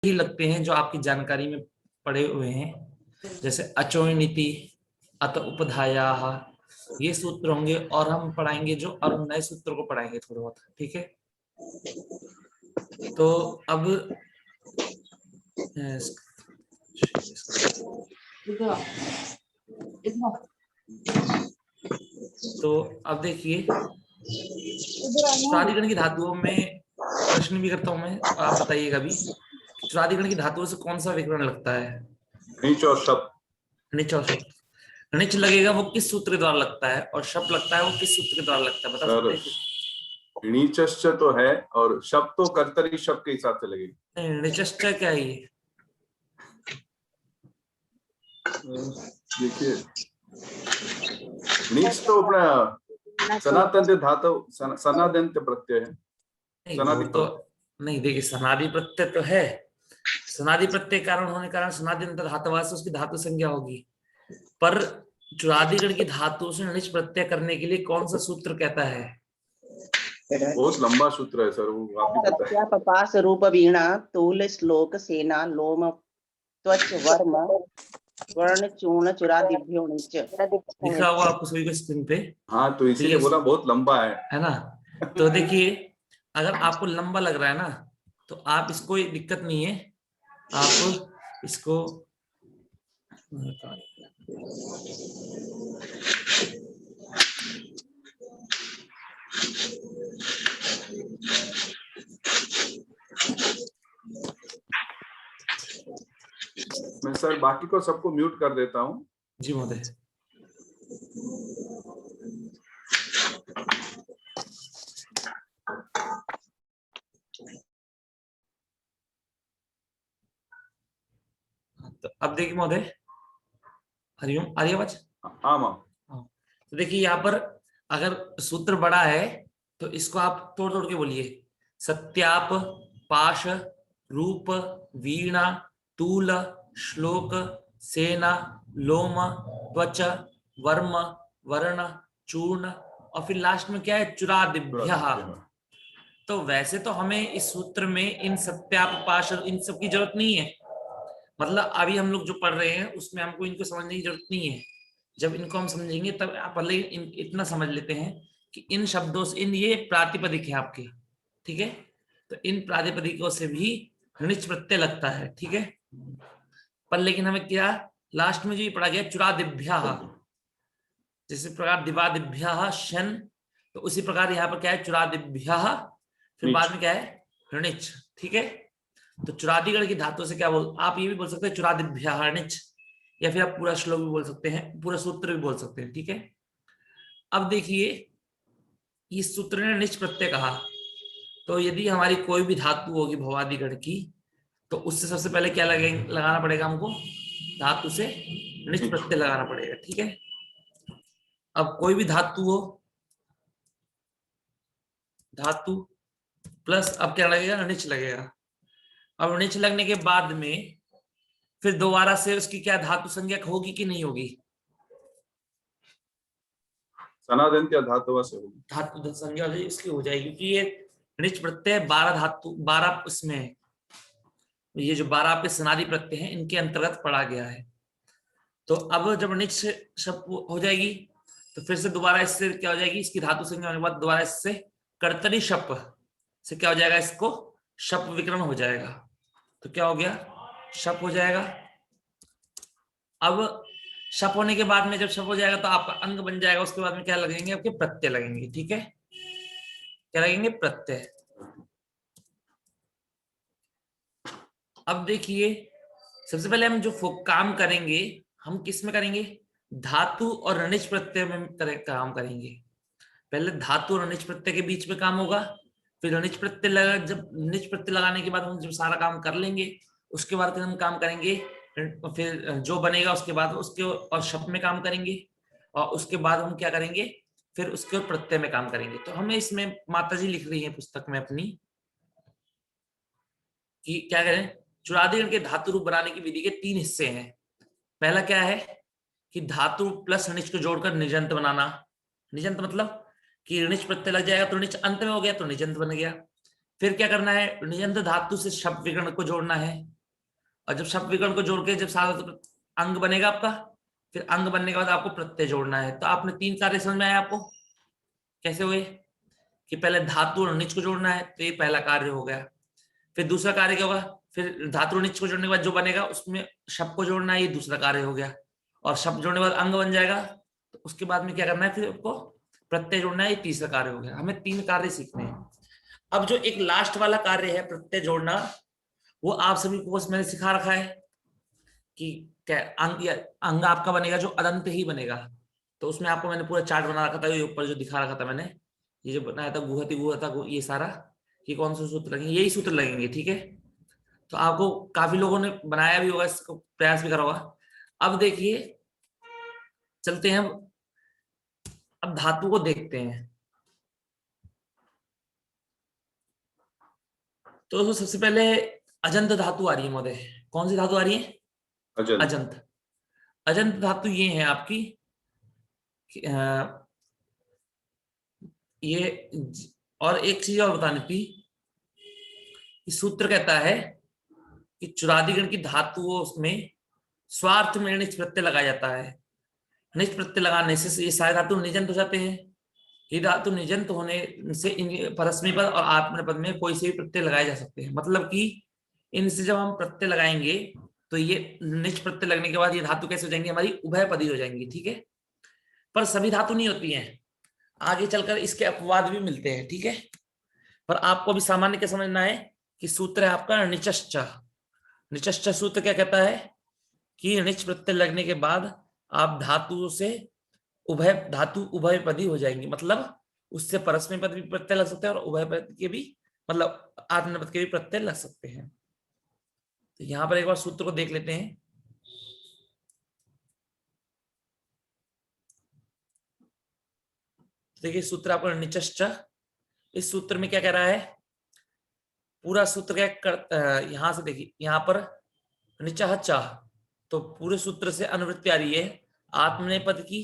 ही लगते हैं जो आपकी जानकारी में पड़े हुए हैं, जैसे अचोनिति, अत उपधाया, ये सूत्र होंगे। और हम पढ़ाएंगे जो और नए सूत्रों को पढ़ाएंगे थोड़ा बहुत, ठीक है। तो अब देखिए, चतुरादिगण की धातुओं में प्रश्न भी करता हूं मैं, आप बताइएगा भी। चतुरादिगण की धातुओं से कौन सा विकर्ण लगता है? नीच और शप। नीच और शप। णिच लगेगा वो किस सूत्र के द्वारा लगता है, और शप लगता है वो किस सूत्र के द्वारा लगता है, बता सकते हैं? णिचश्च तो है, और शप तो कर्तरी शप के हिसाब से लगेगी। नहीं, णिचश्च क्या है ये? देखिए, नीच तो अपना सनातन धातु, सनादन प्रत्यय है। नहीं, तो नहीं, देखिए सनादि प्रत्यय तो है, सनादि प्रत्यय कारण होने कारण सनादि धातुवा से उसकी धातु संज्ञा होगी। पर चुरादिगण की धातु से णिच प्रत्यय करने के लिए कौन सा सूत्र कहता है? बहुत लंबा सूत्र है सर, वो आप भी बताएं। पपास रूप वीणा तूल श्लोक सेना लोम त्वच वर्म वर्ण चूर्ण चुरादिभ्यो णिच लिखा हुआ आपको सभी को स्क्रीन पे। हाँ, तो इसीलिए बोला बहुत लंबा है ना। तो देखिए, अगर आपको लंबा लग रहा है ना, तो आप इसको, दिक्कत नहीं है, आप इसको मैं सर बाकी को सबको म्यूट कर देता हूँ। जी महोदय। तो अब देखिए महोदय, हरिओम, आ रही आवाज? हाँ मां। तो देखिए यहाँ पर अगर सूत्र बड़ा है तो इसको आप तोड़ तोड़ के बोलिए। सत्याप, पाश, रूप, वीणा, तूल, श्लोक, सेना, लोम, त्वच, वर्म, वर्ण, चूर्ण, और फिर लास्ट में क्या है? चुरादिभ्यः। तो वैसे तो हमें इस सूत्र में इन सत्याप, पाश, इन सब की जरूरत नहीं है। मतलब अभी हम लोग जो पढ़ रहे हैं उसमें हमको इनको समझने की जरूरत नहीं है। जब इनको हम समझेंगे तब आप पहले इतना समझ लेते हैं कि इन शब्दों से, इन ये प्रातिपदिक है आपके, ठीक है। तो इन प्रातिपदिकों से भी णिच प्रत्यय लगता है, ठीक है। पर लेकिन हमें क्या लास्ट में जो ये पढ़ा गया चुरादिभ्यः, जैसे प्रकार दिवादिभ्यः शन, तो उसी प्रकार यहाँ पर क्या है? चुरादिभ्यः, फिर बाद में क्या है? णिच, ठीक है। तो चुरादिगण की धातु से क्या बोल, आप ये भी बोल सकते हैं चुरादिभ्यः णिच, या फिर आप पूरा श्लोक भी बोल सकते हैं, पूरा सूत्र भी बोल सकते हैं, ठीक है। अब देखिए, इस सूत्र ने णिच प्रत्यय कहा, तो यदि हमारी कोई भी धातु होगी भवादिगण की, तो उससे सबसे पहले क्या लगाना पड़ेगा हमको? धातु से णिच प्रत्यय लगाना पड़ेगा, ठीक है। अब कोई भी धातु हो, धातु प्लस अब क्या लगेगा? णिच लगेगा। अब णिच लगने के बाद में फिर दोबारा से उसकी क्या धातु संज्ञा होगी कि नहीं होगी? सनादन क्या धातु से होगी? धातु संज्ञा इसकी हो जाएगी, क्योंकि ये णिच प्रत्यय 12 धातु, 12 उसमें, ये जो 12 आपके सनादि प्रत्यय हैं इनके अंतर्गत पढ़ा गया है। तो अब जब णिच शब्द हो जाएगी तो फिर से दोबारा इससे क्या हो जाएगी? इसकी धातु संज्ञा होने के बाद दोबारा इससे कर्तरी शप से क्या हो जाएगा? इसको शप विकरण हो जाएगा। तो क्या हो गया? शप हो जाएगा। अब शप होने के बाद में जब शप हो जाएगा तो आपका अंग बन जाएगा। उसके बाद में क्या लगेंगे? आपके प्रत्यय लगेंगे, ठीक है। क्या लगेंगे? प्रत्यय। अब देखिए, सबसे पहले हम जो काम करेंगे, हम किस में करेंगे? धातु और णिच प्रत्यय में काम करेंगे। पहले धातु और णिच प्रत्यय के बीच में काम होगा, फिर णिच प्रत्यय लगा। जब णिच प्रत्यय लगाने के बाद हम जब सारा काम कर लेंगे, उसके बाद हम काम करेंगे, फिर जो बनेगा उसके बाद उसके और शब्द में काम करेंगे, और उसके बाद हम क्या करेंगे? फिर उसके और प्रत्यय में काम करेंगे। तो हमें इसमें माताजी लिख रही है पुस्तक में अपनी कि क्या करें? चुरादिगण के धातु रूप बनाने की विधि के 3 हिस्से हैं। पहला क्या है कि धातु प्लस णिच को जोड़कर निजंत बनाना। निजंत मतलब कि णिच प्रत्यय लग जाएगा तो णिच अंत में हो गया तो निजंत बन गया। फिर क्या करना है? निजंत धातु से शब्द विकर्ण को जोड़ना है, और जब शब्द विकर्ण को जोड़ के जब अंग बनेगा आपका, फिर अंग बनने के बाद आपको प्रत्यय जोड़ना है। तो आपने 3 कार्य समझ में आया आपको कैसे हुए, कि पहले धातु और निच को जोड़ना है, तो ये पहला कार्य हो गया। फिर दूसरा कार्य क्या होगा, फिर धातु और निच को जोड़ने के बाद जो बनेगा उसमें शब्द को जोड़ना है, ये दूसरा कार्य हो गया। और शब्द जोड़ने के बाद अंग बन जाएगा, तो उसके बाद में क्या करना है, फिर आपको प्रत्यय जोड़ना है, ये तीसरा कार्य हो गया। हमें 3 कार्य सीखने हैं। अब जो एक लास्ट वाला कार्य है प्रत्यय जोड़ना, वो आप सभी को बस मैंने सिखा रखा है कि क्या अंग आपका बनेगा जो अदंत ही बनेगा। तो उसमें आपको मैंने पूरा चार्ट बना रखा था, ये ऊपर जो दिखा रखा था मैंने, ये जो बनाया था गुहति गुहता ये सारा, ये कौन से सूत्र लगेंगे, यही सूत्र लगेंगे, ठीक है। तो आपको काफी लोगों ने बनाया भी होगा, इसको प्रयास भी करा होगा। अब देखिए, चलते हैं अब धातु को देखते हैं। तो सबसे पहले अजंत धातु आ रही है महोदय। कौन सी धातु आ रही है? अजंत। अजंत। अजंत धातु ये है आपकी, ये और एक चीज और बतानी थी, सूत्र कहता है कि चुरादिगण की धातुओं में स्वार्थ में निच प्रत्यय लगाया जाता है। निच प्रत्यय लगाने से ये सारे धातु निजंत हो जाते हैं। ये धातु निजंत होने से परस्मै पद और आत्मनेपद में कोई से भी प्रत्यय लगाए जा सकते हैं। मतलब कि इनसे जब हम प्रत्यय लगाएंगे तो ये निच प्रत्यय लगने के बाद ये धातु कैसे हो जाएंगी, हमारी उभयपदी हो जाएंगी, ठीक है। पर सभी धातु नहीं होती हैं, आगे चलकर इसके अपवाद भी मिलते हैं, ठीक है। पर आपको भी सामान्य क्या समझना है कि सूत्र है आपका निचश्च। निचश्च सूत्र क्या कहता है कि निच प्रत्यय लगने के बाद आप धातु से धातु उभयपदी हो जाएंगी। मतलब उससे परस्मै पद भी प्रत्यय लग सकते हैं और उभयपद के भी, मतलब आत्मनेपद के भी प्रत्यय लग सकते हैं। तो यहां पर एक बार सूत्र को देख लेते हैं। देखिए सूत्र आपका निचश्च, इस सूत्र में क्या कह रहा है, पूरा सूत्र क्या कर, यहां से देखिए, यहां पर निचह चाह, तो पूरे सूत्र से अनुवृत्ति आ रही है आत्मनेपद की,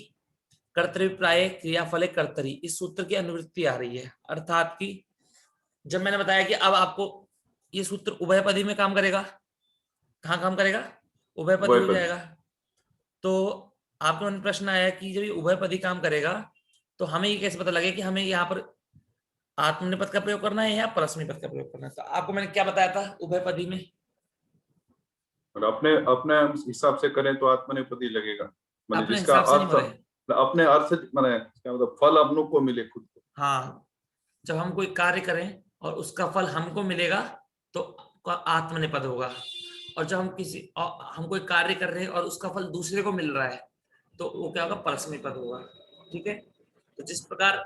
कर्तव्य प्राय क्रियाफल कर्तरी, इस सूत्र की अनुवृत्ति आ रही है। अर्थात कि जब मैंने बताया कि अब आपको ये सूत्र उभयपदी में काम करेगा, कहाँ काम करेगा, उभयपदी हो उभयपदी। जाएगा। तो आपके मन में प्रश्न आया कि जब ये उभयपदी काम करेगा तो हमें ये कैसे पता लगे कि हमें यहाँ पर आत्मनेपद का प्रयोग करना है या परस्मै पद का प्रयोग करना है। तो आपको मैंने क्या बताया था उभयपदी में, और अपने अपने हिसाब से करें तो आत्मनेपदी लगेगा, माने अपने जिसका हिसाब से नहीं अर्थ बोले। अपने अर्थ माने क्या मतलब फल अपनों को मिले खुद को। हाँ, जब हम कोई कार्य करें और उसका फल हमको मिलेगा तो आत्मनेपद होगा। और जब हम कोई कार्य कर रहे हैं और उसका फल दूसरे को मिल रहा है तो वो क्या होगा, परस्मै पद होगा, ठीक है। तो जिस प्रकार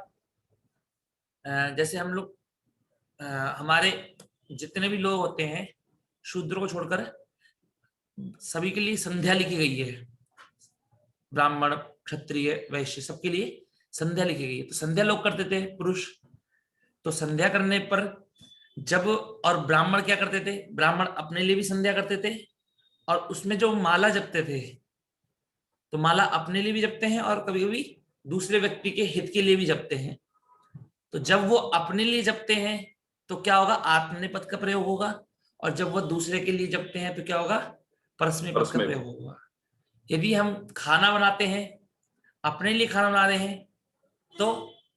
जैसे हम लोग हमारे जितने भी लोग होते हैं शूद्र को छोड़कर सभी के लिए संध्या लिखी गई है, ब्राह्मण क्षत्रिय वैश्य सबके लिए संध्या लिखी गई है। तो संध्या लोग करते थे पुरुष, तो संध्या करने पर जब, और ब्राह्मण क्या करते थे, ब्राह्मण अपने लिए भी संध्या करते थे और उसमें जो माला जपते थे, तो माला अपने लिए भी जपते हैं और कभी कभी दूसरे व्यक्ति के हित के लिए भी जपते हैं। तो जब वो अपने लिए जपते हैं तो क्या होगा, आत्मनेपद का प्रयोग होगा, और जब वो दूसरे के लिए जपते हैं तो क्या होगा, परस्मै पद का प्रयोग होगा। यदि हम खाना बनाते हैं, अपने लिए खाना बना रहे हैं तो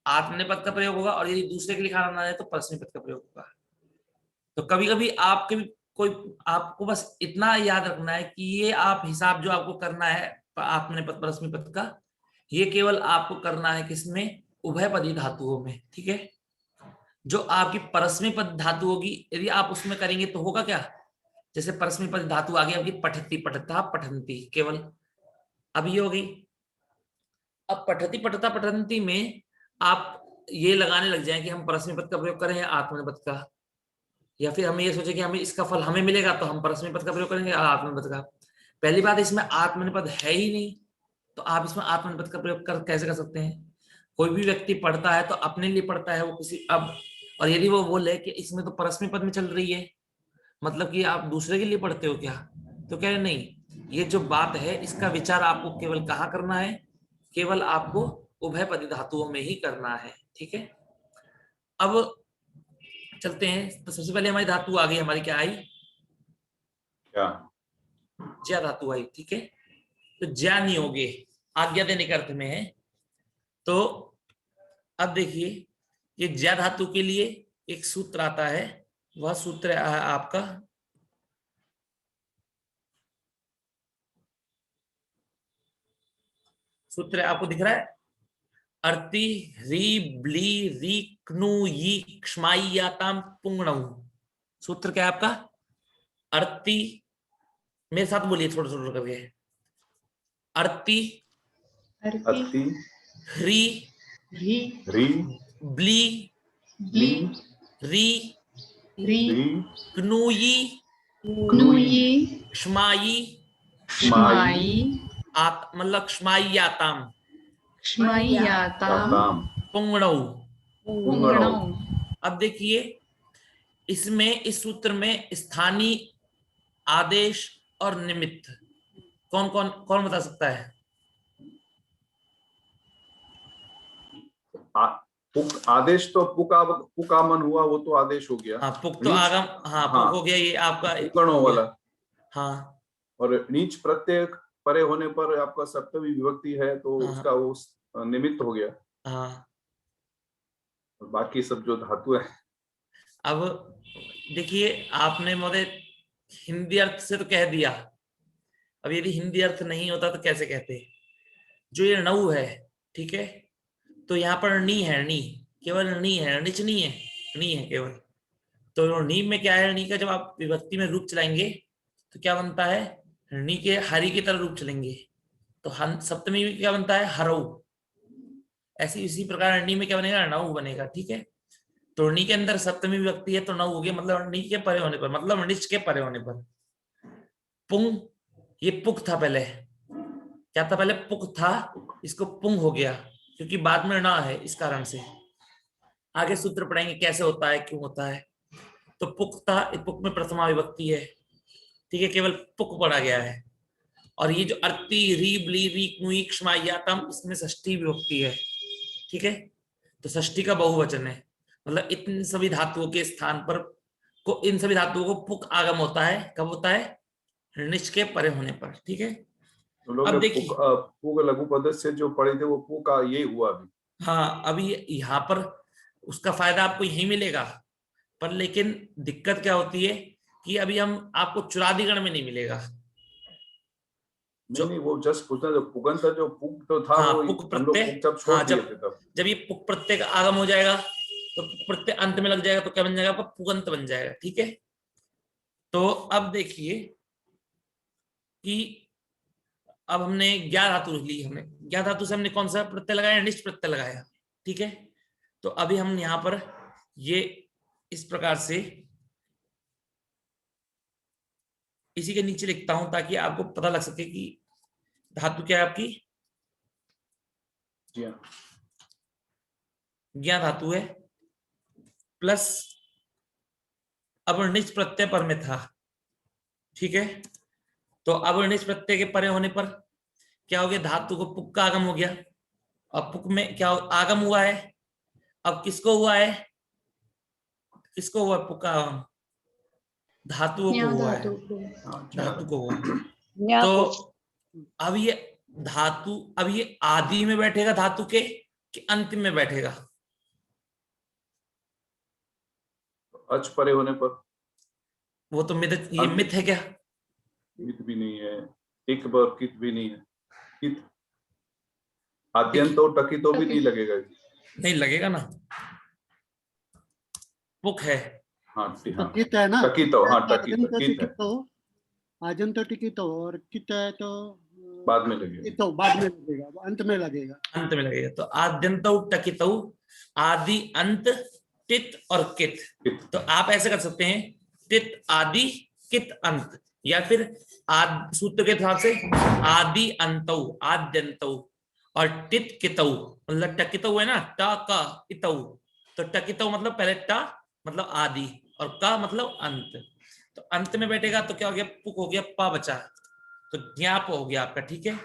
आत्मनेपद का प्रयोग होगा, और यदि दूसरे के लिए खाना बना रहे हैं तो परस्मै पद का प्रयोग होगा। तो कभी कभी आपके भी कोई, आपको बस इतना याद रखना है कि ये आप हिसाब जो आपको करना है आत्मनेपद परस्मै पद का, ये केवल आपको करना है किसमें, उभयपदी धातुओं में, ठीक है। जो आपकी परस्मै पद धातु होगी यदि आप उसमें करेंगे तो होगा क्या, जैसे परस्मै पद धातु आ गई आपकी पठती पठता पठंती, केवल अब ये होगी। अब पठती पठता पठंती में आप ये लगाने लग जाए कि हम परस्मै पद का प्रयोग करें या आत्मनेपद का, या फिर हम ये सोचे कि हमें इसका फल हमें मिलेगा तो हम परस्मै पद का प्रयोग करेंगे या आत्मनेपद का। पहली बात, इसमें आत्मनेपद है ही नहीं, तो आप इसमें आत्मनेपद का प्रयोग कैसे कर सकते हैं। कोई भी व्यक्ति पढ़ता है तो अपने लिए पढ़ता है वो किसी, अब और यदि वो बोले कि इसमें तो परस्मै पद में चल रही है, मतलब कि आप दूसरे के लिए पढ़ते हो क्या, तो कह रहे नहीं, ये जो बात है इसका विचार आपको केवल कहाँ करना है, केवल आपको उभयपदी धातुओं में ही करना है, ठीक है। अब चलते हैं, तो सबसे पहले हमारी धातु आ गई, हमारी क्या आई, क्या ज्या धातु आई, ठीक है। तो ज्या नियोगे आज्ञा देने के अर्थ में है। तो अब देखिए ये ज्या धातु के लिए एक सूत्र आता है, वह सूत्र है आपका सूत्र आपको दिख रहा है, अर्ति री ब्ली री क्नु यी क्ष्माई याताम पुंगणौ। सूत्र क्या है आपका? अर्ति, मेरे साथ बोलिए थोड़ा थोड़ा करके, अर्ति अति ह्री री ब्ली ली री री क्नुयी क्नुयी क्ष्माई क्ष्माई आत मतलब क्ष्माई याताम क्ष्मायाताम ताम पुंगणौ। पुंगणौ। अब देखिए इसमें इस सूत्र में स्थानीय, आदेश और निमित्त कौन कौन कौन बता सकता है? पुक आदेश तो पुकामन हुआ, वो तो आदेश हो गया। हाँ पुक तो नीच- आगम, हाँ हाँ। पुक हो गया ये आपका पुकणों वाला। हाँ और नीच प्रत्यय परे होने पर आपका सप्तमी विभक्ति है तो हाँ। उसका वो निमित्त हो गया। हाँ। और बाकी सब जो धातु है, अब देखिए आपने महोदय हिंदी अर्थ से तो कह दिया, अब यदि हिंदी अर्थ नहीं होता तो कैसे कहते? जो ये नऊ है, ठीक है, तो यहाँ पर नी है, नी केवल नी है, निच नहीं है, नी है केवल। तो नी में क्या है? नी का जब आप विभक्ति में रूप चलाएंगे तो क्या बनता है? नी के हरि की तरह रूप चलेंगे तो सप्तमी में क्या बनता है? हरऊ। ऐसी इसी प्रकार नी में क्या बनेगा? नऊ बनेगा, ठीक है। तो नी के अंदर सप्तमी विभक्ति है तो नऊ हो गया, मतलब नी के परे होने पर, मतलब निच के परे होने पर। पुंग, ये पुक था पहले, क्या था पहले? पुक था, इसको पुंग हो गया क्योंकि बाद में ना है, इस कारण से। आगे सूत्र पढ़ेंगे कैसे होता है, क्यों होता है। तो पुक था, पुक में प्रथमा विभक्ति है, ठीक है, केवल पुक पढ़ा गया है। और ये जो अर्ति री ब्ली री क्नुई क्ष्मा यातम, इसमें षष्ठी विभक्ति है, ठीक है। तो षष्ठी का बहुवचन है, मतलब इन सभी धातुओं के स्थान पर को, इन सभी धातुओं को पुक आगम होता है। कब होता है? निच के परे होने पर, ठीक है। तो लोग अब देखिए, पुग लघु पद से जो पढ़े थे वो पु का ये हुआ अभी। हाँ अभी यहाँ पर उसका फायदा आपको यही मिलेगा, पर लेकिन दिक्कत क्या होती है कि अभी हम आपको चुरादीगण में नहीं मिलेगा। नहीं वो जस्ट पूछना, जो पुगन था, जो पुग तो था हाँ, वो पुक हम लोग प्रत्यय, पुग जब छोड़ हाँ, दिए थे तब। जब ये पुक प्रत्यय का आगम हो जाएगा तो पुक प्रत्यय अंत में लग जाएगा तो क्या बन जाएगा? आपका पुगंत बन जाएगा, ठीक है। तो अब देखिए कि अब हमने ज्ञा धातु ली, हमने ज्ञा धातु से हमने कौन सा प्रत्यय लगाया? निच प्रत्यय लगाया, ठीक है। तो अभी हम यहाँ पर ये इस प्रकार से इसी के नीचे लिखता हूं ताकि आपको पता लग सके कि धातु क्या है आपकी। जी हाँ। ज्ञा धातु है प्लस अवर्णिज प्रत्यय पर में था, ठीक है। तो अवर्णिज प्रत्यय के परे होने पर क्या हो गया? धातु को पुक का आगम हो गया। अब पुक में क्या आगम हुआ है? अब किसको हुआ है? किसको हुआ पुक का आगम? धातुओं को हुआ है, धातु को हुआ। तो अब ये धातु, अब ये आदि में बैठेगा धातु के कि अंतिम में बैठेगा? अच परे होने पर। वो तो मिथ, ये मिथ है क्या? मित भी नहीं है, एक बार कित भी नहीं है। कित आद्यंत तो टकी तो भी नहीं लगेगा। नहीं लगेगा ना, पुक है। हाँ हाँ कित है ना, टकी तो, हाँ टकी आजंत तो कित है, टिकितो, आजंत टिकितो और कित है तो बाद में लगेगा। तो बाद में लगेगा, अंत में लगेगा। अंत में लगेगा। तो आद्यंत टकित, आदि अंत, टित और कित। कित। तो आप ऐसे कर सकते हैं, टित आदि कित अंत, या फिर सूत्र के हिसाब से आदि अंतौ आद्यंतौ और टित कितौ, मतलब टकितौ है ना, ट का इतौ, तो टकितौ मतलब पहले ट मतलब आदि और का मतलब अंत। तो अंत में बैठेगा तो क्या हो गया? पुक हो गया, पा बचा, तो ज्ञाप हो गया आपका, ठीक है।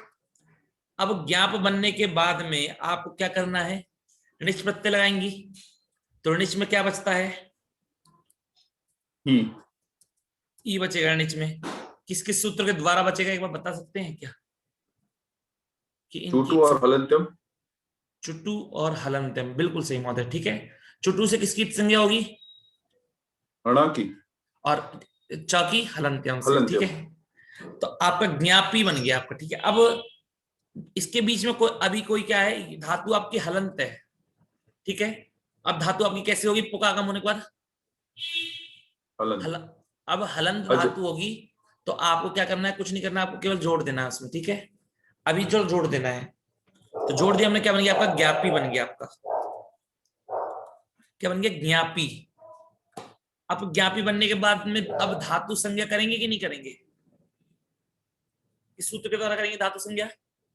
अब ज्ञाप बनने के बाद में आपको क्या करना है? निच प्रत्यय लगाएंगी, तो निच में क्या बचता है? ही ई बचेगा निच में, किस किस सूत्र के द्वारा बचेगा, एक बार बता सकते हैं क्या? कि चुटु और हलंत्यम। चुटु और हलंत्यम, बिल्कुल सही महोदय, ठीक है। चुटु से किसकी संज्ञा होगी? अणा की। और चौकी हलंत्यम से, ठीक हलंत्यम। है। तो आपका ज्ञापी बन गया आपका, ठीक है। अब इसके बीच में अभी कोई क्या है, धातु आपकी हलंत है, ठीक है। अब धातु आपकी कैसे होगी? पुका आगम होने के बाद हलंत। अब हलंत अज- धातु होगी, तो आपको क्या करना है? कुछ नहीं करना है, आपको केवल जोड़ देना है उसमें, ठीक है। अभी जो जोड़ देना है, तो जोड़ दिया हमने, क्या बन गया आपका? ज्ञापी बन गया आपका। क्या बन गया? ज्ञापी। अब ज्ञापी बनने के बाद में अब धातु संज्ञा करेंगे कि नहीं करेंगे? इस सूत्र के द्वारा करेंगे धातु संज्ञा।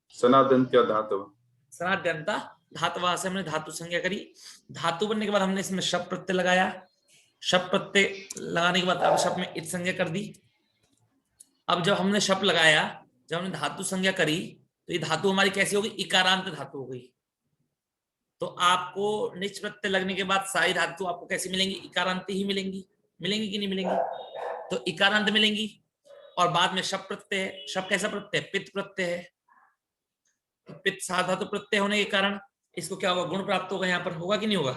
सनादंत्या धातव। सनाद्यंता धातुवा से हमने धातु संज्ञा करी। धातु बनने के बाद हमने इसमें शप प्रत्यय लगाया। शप प्रत्यय लगाने के बाद अब शप में इत संज्ञा कर दी। अब जब हमने शप लगाया, जब हमने धातु संज्ञा करी, तो ये धातु हमारी कैसी होगी? इकारांत धातु हो गई। तो आपको निच प्रत्यय लगने के बाद सारी धातु आपको कैसी मिलेंगी? इकारांत ही मिलेंगी। मिलेंगी कि नहीं मिलेंगी? तो इकारांत मिलेंगी। और बाद में शप प्रत्यय है। शप कैसा प्रत्यय? पित्त प्रत्यय है। पित्त साधातु प्रत्यय होने के कारण इसको क्या होगा? गुण प्राप्त होगा। यहाँ पर होगा कि नहीं होगा?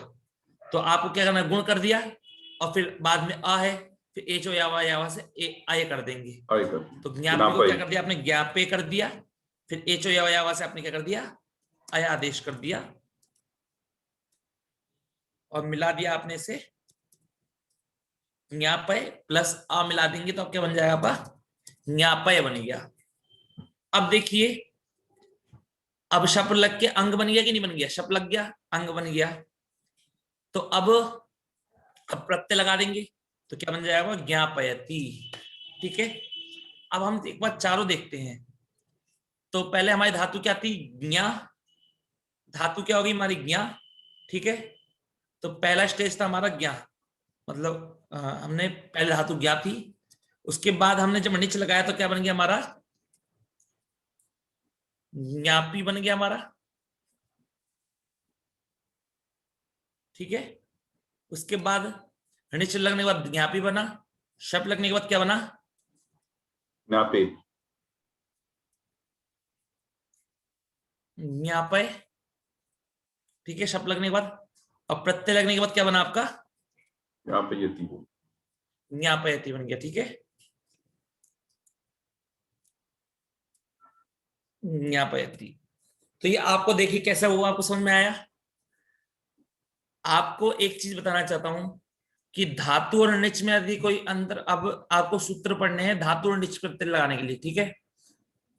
तो आपको क्या करना है? गुण कर दिया, और फिर बाद में आ है, फिर एचो यावा से आय कर देंगे। तो ज्ञापी को क्या कर दिया आपने? ज्ञापे कर दिया। फिर एचो यावा से आपने क्या कर दिया? आय आदेश कर दिया, और मिला दिया आपने इसे। ज्ञापय प्लस आ मिला देंगे तो अब क्या बन जाएगा आपका? ज्ञापय बन गया। अब देखिए, अब शप लग के अंग बन गया कि नहीं बन गया? शप लग गया, अंग बन गया। तो अब प्रत्यय लगा देंगे, तो क्या बन जाएगा? ज्ञापयति, ठीक है। अब हम एक बार चारों देखते हैं। तो पहले हमारी धातु क्या थी? ज्ञा। धातु क्या होगी हमारी? ज्ञा, ठीक है। तो पहला स्टेज था हमारा ज्ञा, मतलब हमने पहले धातु ज्ञा थी। उसके बाद हमने जब निच लगाया तो क्या बन गया हमारा? ज्ञापी बन गया हमारा, ठीक है। उसके बाद निच लगने के बाद ज्ञापी बना। शप लगने के बाद क्या बना? ज्ञापे। ज्ञापय, ठीक है। शप लगने के बाद, और प्रत्यय लगने के बाद क्या बना आपका? ज्ञापयति। ज्ञापयति बन गया, ठीक है। ज्ञापयति। तो ये आपको देखिए कैसा हुआ, आपको समझ में आया? आपको एक चीज बताना चाहता हूं कि धातु और निच में यदि कोई अंतर, अब आपको सूत्र पढ़ने हैं धातु और निच प्रत्यय लगाने के लिए, ठीक है।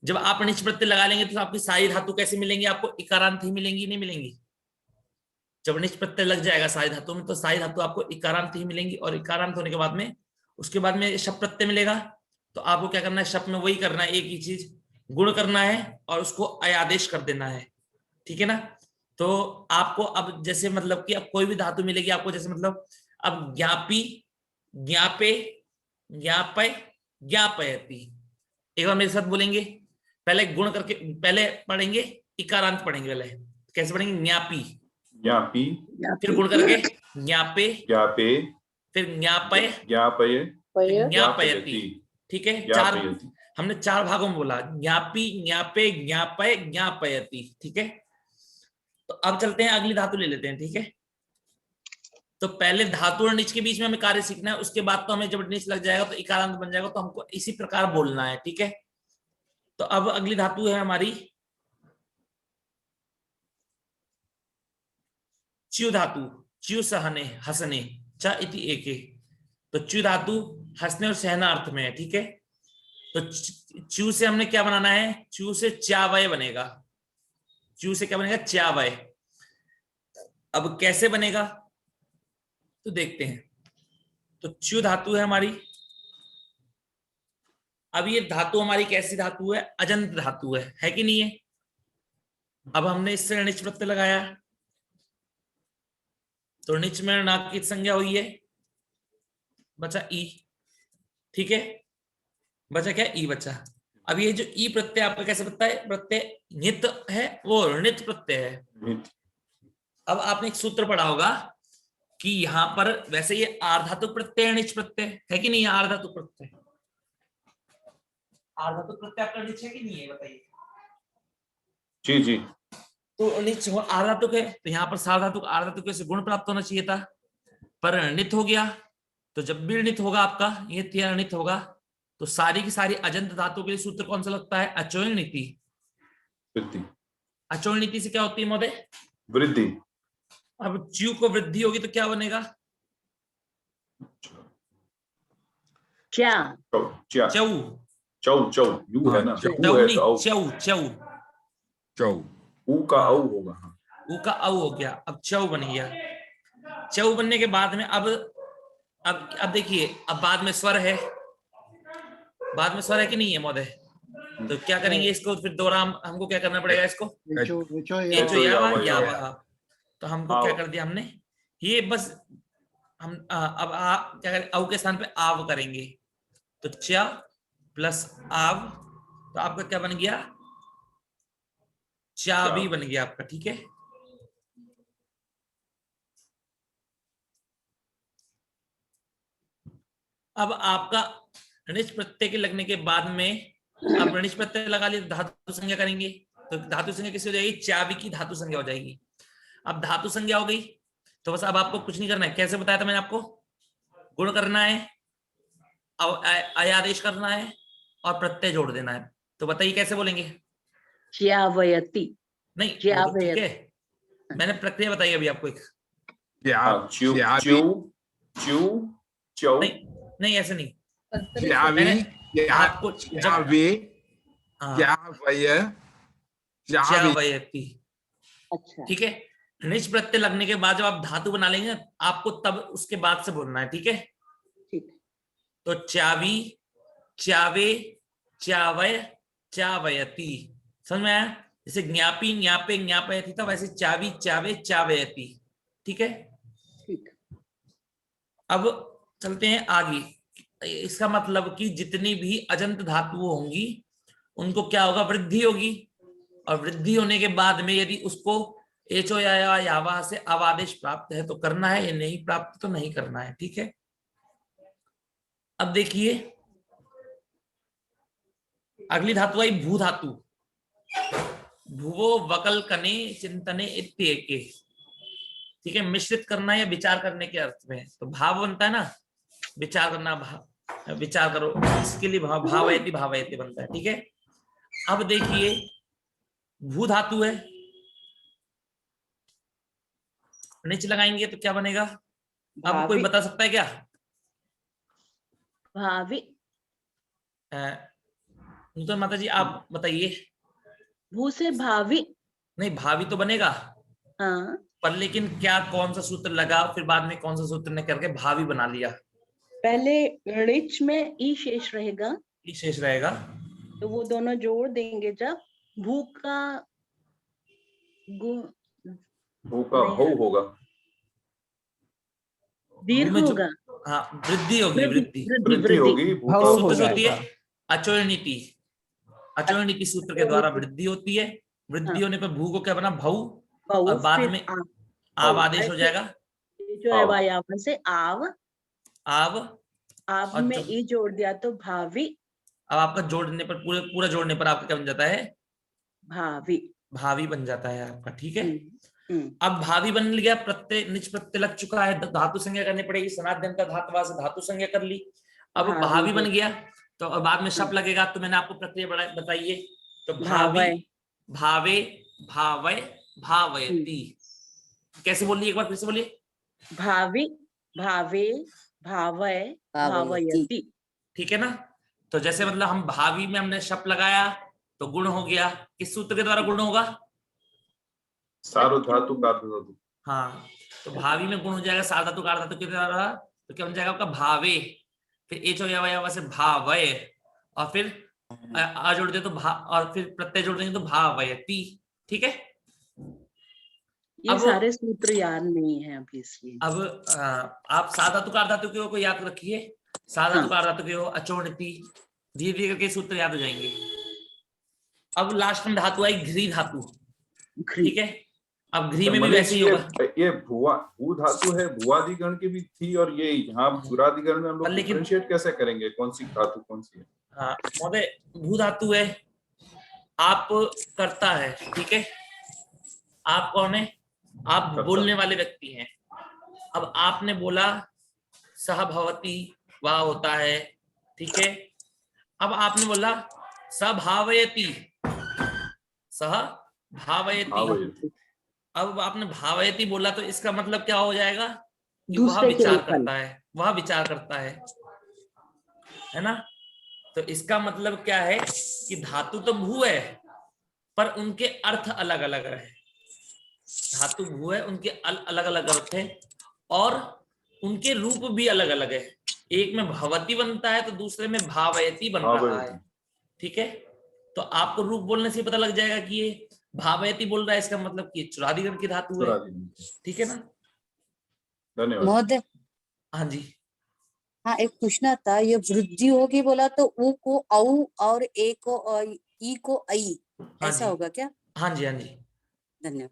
जब आप निच प्रत्यय लगा लेंगे तो आपकी सारी धातु कैसे मिलेंगी? आपको इकारांत ही मिलेंगी, नहीं मिलेंगी? जब निच प्रत्यय लग जाएगा सारी धातु में, तो सारी धातु आपको इकारांत ही मिलेंगी। और इकारांत होने के बाद में उसके बाद में शप प्रत्यय मिलेगा। तो आपको क्या करना है? शप में वही करना है, एक ही चीज, गुण करना है और उसको अयादेश कर देना है, ठीक है ना। तो आपको अब जैसे मतलब कि अब कोई भी धातु मिलेगी आपको, जैसे मतलब अब ज्ञापी, ज्ञापे, ज्ञापय, ज्ञापयति। एक बार मेरे साथ बोलेंगे, पहले गुण करके पहले पढ़ेंगे, इकारांत पढ़ेंगे पहले। कैसे पढ़ेंगे? ज्ञापी, ज्ञापी, फिर गुण करके ज्ञापे, ज्ञापे, फिर ज्ञापय, ज्ञापय, ज्ञापयति, ठीक है। चार, ज्ञापयति। हमने चार भागों में बोला, ज्ञापी, ज्ञापे, ज्ञापय, ज्ञापयति, ठीक है। तो अब चलते हैं, अगली धातु ले लेते हैं, ठीक है। तो पहले धातु और निच के बीच में हमें कार्य सीखना है, उसके बाद तो हमें जब निच लग जाएगा तो इकारांत बन जाएगा, तो हमको इसी प्रकार बोलना है, ठीक है। तो अब अगली धातु है हमारी च्यू धातु। च्यू सहने, हसने, च इति एके। तो च्यू धातु हंसने और सहना अर्थ में है, ठीक है। तो च्यू से हमने क्या बनाना है? च्यू से च्यावय बनेगा। च्यू से क्या बनेगा? च्यावय। अब कैसे बनेगा तो देखते हैं। तो च्यू धातु है हमारी। अब ये धातु हमारी कैसी धातु है? अजंत धातु है कि नहीं है? अब हमने इससे निच प्रत्यय लगाया, तो निच में नाक की संज्ञा हुई है, बचा ई, ठीक है। बचा क्या? ई बचा। अब ये जो ई प्रत्यय आपका कैसे पता है? प्रत्यय नित है, वो नित प्रत्यय है। अब आपने एक सूत्र पढ़ा होगा कि यहां पर वैसे ये आर्धातु प्रत्यय निच प्रत्यय है कि नहीं? आर्धातु प्रत्यय, आर्धातुक प्रत्यय आपका नीचे है कि नहीं है बताइए। जी जी तो नीचे आर्धातुक है तो यहाँ पर सार्वधातुक आर्धातुक से गुण प्राप्त होना चाहिए था, पर णित हो गया। तो जब भी णित होगा आपका ये तीन णित होगा तो सारी की सारी अजंत धातु के लिए सूत्र कौन सा लगता है? अचोय नीति। वृद्धि अचोय नीति से क्या होती है महोदय? वृद्धि अब च्यू को वृद्धि होगी तो क्या बनेगा? च्या च्या चौ। चौ चौ यू है ना, चौ ऊ है नहीं, तो औ। चौ चौ। चौ ऊ का औ होगा। हाँ ऊ का औ हो गया, अब चौ बन गया। चौ बनने के बाद में अब देखिए, अब बाद में स्वर है, बाद में स्वर है कि नहीं है महोदय? तो क्या करेंगे इसको फिर दोहरा, हमको क्या करना पड़ेगा इसको? एचो एचो एचो यावा यावा। तो हमको आव। क्या कर दिया हमने, ये बस हम अब क्या करें, औ के स्थान पे आव करेंगे। तो च प्लस आव, तो आपका क्या बन गया? चाबी बन गया आपका। ठीक है, अब आपका ऋणिज प्रत्यय के लगने के बाद में अब ऋणिज प्रत्यय लगा लिया, धातु संज्ञा करेंगे। तो धातु संज्ञा किससे हो जाएगी? चाबी की धातु संज्ञा हो जाएगी। अब धातु संज्ञा हो गई तो बस अब आपको कुछ नहीं करना है। कैसे बताया था मैंने आपको? गुण करना है, अयादेश करना है और प्रत्यय जोड़ देना है। तो बताइए कैसे बोलेंगे? च्यावयति नहीं वो तो ठीक है, मैंने प्रक्रिया बताई अभी आपको एक। च्यू च्याबी च्यू च्यू चौ नहीं ऐसे नहीं, च्याबी मैंने आपको च्याबी च्यावय च्याबी। चावयति। अच्छा ठीक है, ऋणिज प्रत्यय लगने के बाद जब आप धातु बना लेंगे आपको तब उसके बाद से बोलना है। ठीक है, ठीक तो चावी, चावे, चावय, चावयति। समझ में आया? जैसे ज्ञापी, ज्ञापे, ज्ञापयति था, वैसे चावी, चावे, चावयति। ठीक है, ठीक अब चलते हैं आगे। इसका मतलब कि जितनी भी अजंत धातुओं होंगी उनको क्या होगा? वृद्धि होगी। और वृद्धि होने के बाद में यदि उसको एचो या यावा से अवादेश प्राप्त है तो करना है, या नहीं प्राप्त तो नहीं करना है। ठीक है, अब देखिए अगली धातु आई भू धातु। भुवो वकल कने चिंतने इत्येके। ठीक है, मिश्रित करना या विचार करने के अर्थ में। तो भाव बनता है ना, विचार करना, विचार करो, इसके लिए भावयति भावयति बनता है। ठीक है, अब देखिए भू धातु है, नीचे लगाएंगे तो क्या बनेगा? अब कोई भावी बता सकता है क्या? भावी नूतन माता जी आप बताइए। भू से भावी। नहीं, भावी तो बनेगा, हाँ पर लेकिन क्या कौन सा सूत्र लगा, फिर बाद में कौन सा सूत्र ने करके भावी बना लिया? पहले ऋच में ई शेष रहेगा, ई शेष रहेगा। तो वो दोनों जोड़ देंगे जब भू का भू का भू होगा। दीर्घ भू में जो- होगा, हाँ, वृद्धि होगी, वृद्धि। वृद्धि होगी। भू का सूत्र जो होगा। होती है अचोय नीति, अचोय नीति सूत्र के द्वारा वृद्धि होती है। वृद्धि हाँ। होने पर भू को क्या बना? भऊ। बहु, और बाद फिर में आव। आव आदेश हो जाएगा। जो है वायावन से आव, आव। आव और में जो- ई जोड़ दिया तो भावी, अब आपका जोड़ने पर पूरा जोड़ने पर आपका क्या बन जाता है? भावी। भावी बन जाता है आपका। ठीक है, हम्म। अब भावी बन गया, प्रत्यय निज प्रत्यय लग चुका है, धातु संज्ञा करनी पड़ेगी। सनातन का धातुवा से धातु संज्ञा कर ली। अब भावी भावी बन हो- गया तो अब बाद में शब्द लगेगा। तो मैंने आपको प्रक्रिया बताइए। तो भावी, भावय। भावे, भावय, भावयति। कैसे बोलिए एक बार फिर से बोलिए। भावी, भावे, भावय, भावयति। ठीक है ना? तो जैसे मतलब हम भावी में हमने शब्द लगाया तो गुण हो गया। किस सूत्र के द्वारा गुण होगा? सार्वधातु का धातु। हाँ, तो भावी में गुण हो जाएगा सार्वधातु का धातु के द्वारा। तो क्या बन जाएगा आपका? भावे, फिर एच या से भावय, और फिर आ जोड़ दे तो और फिर प्रत्यय जोड़ देंगे तो भावयति। ठीक है, ये अब- सारे सूत्र याद नहीं है अभी इसलिए। अब आप साधातु का धातु को याद रखिए। साधातु का धातु के हो अचोणति, धीरे धीरे करके सूत्र याद हो जाएंगे। अब लास्ट में धातु आई घ्री धातु। ठीक है, अब घ्री में भी वैसे ही होगा। ये भुआ भू धातु है, भुआदिगण की भी थी, और ये यहाँ भूरादिगण में हम लोग लेकिन- डिफरेंशिएट कैसे करेंगे? कौन सी धातु कौन सी है? हाँ महोदय, भू धातु है, आप करता है, ठीक है। आप कौन है? आप करता। बोलने वाले व्यक्ति हैं। अब आपने बोला सह भवति, वह होता है, ठीक है। अब आपने बोला सभावयति, सह भावयति। भावयति। अब आपने भावयति बोला तो इसका मतलब क्या हो जाएगा कि वह दूसरे के विचार ऊपर। करता है, वह विचार करता है ना। तो इसका मतलब क्या है कि धातु तो भू है पर उनके अर्थ अलग अलग है। धातु भू है, उनके अलग अलग अर्थ है और उनके रूप भी अलग अलग है। एक में भवती बनता है तो दूसरे में भावयति बन रहा है, भावयति। ठीक है। तो आपको रूप बोलने से पता लग जाएगा कि ये भावयति बोल रहा है, इसका मतलब कि चुरादिगण की धातु है, चुरादिगण। ठीक है ना। धन्यवाद। महोदय, हाँ जी, हाँ एक पूछना था, ये वृद्धि होगी बोला तो ऊ को औ और ए को ई को आई, हाँ ऐसा जी, होगा क्या? हाँ जी, हाँ जी। धन्यवाद।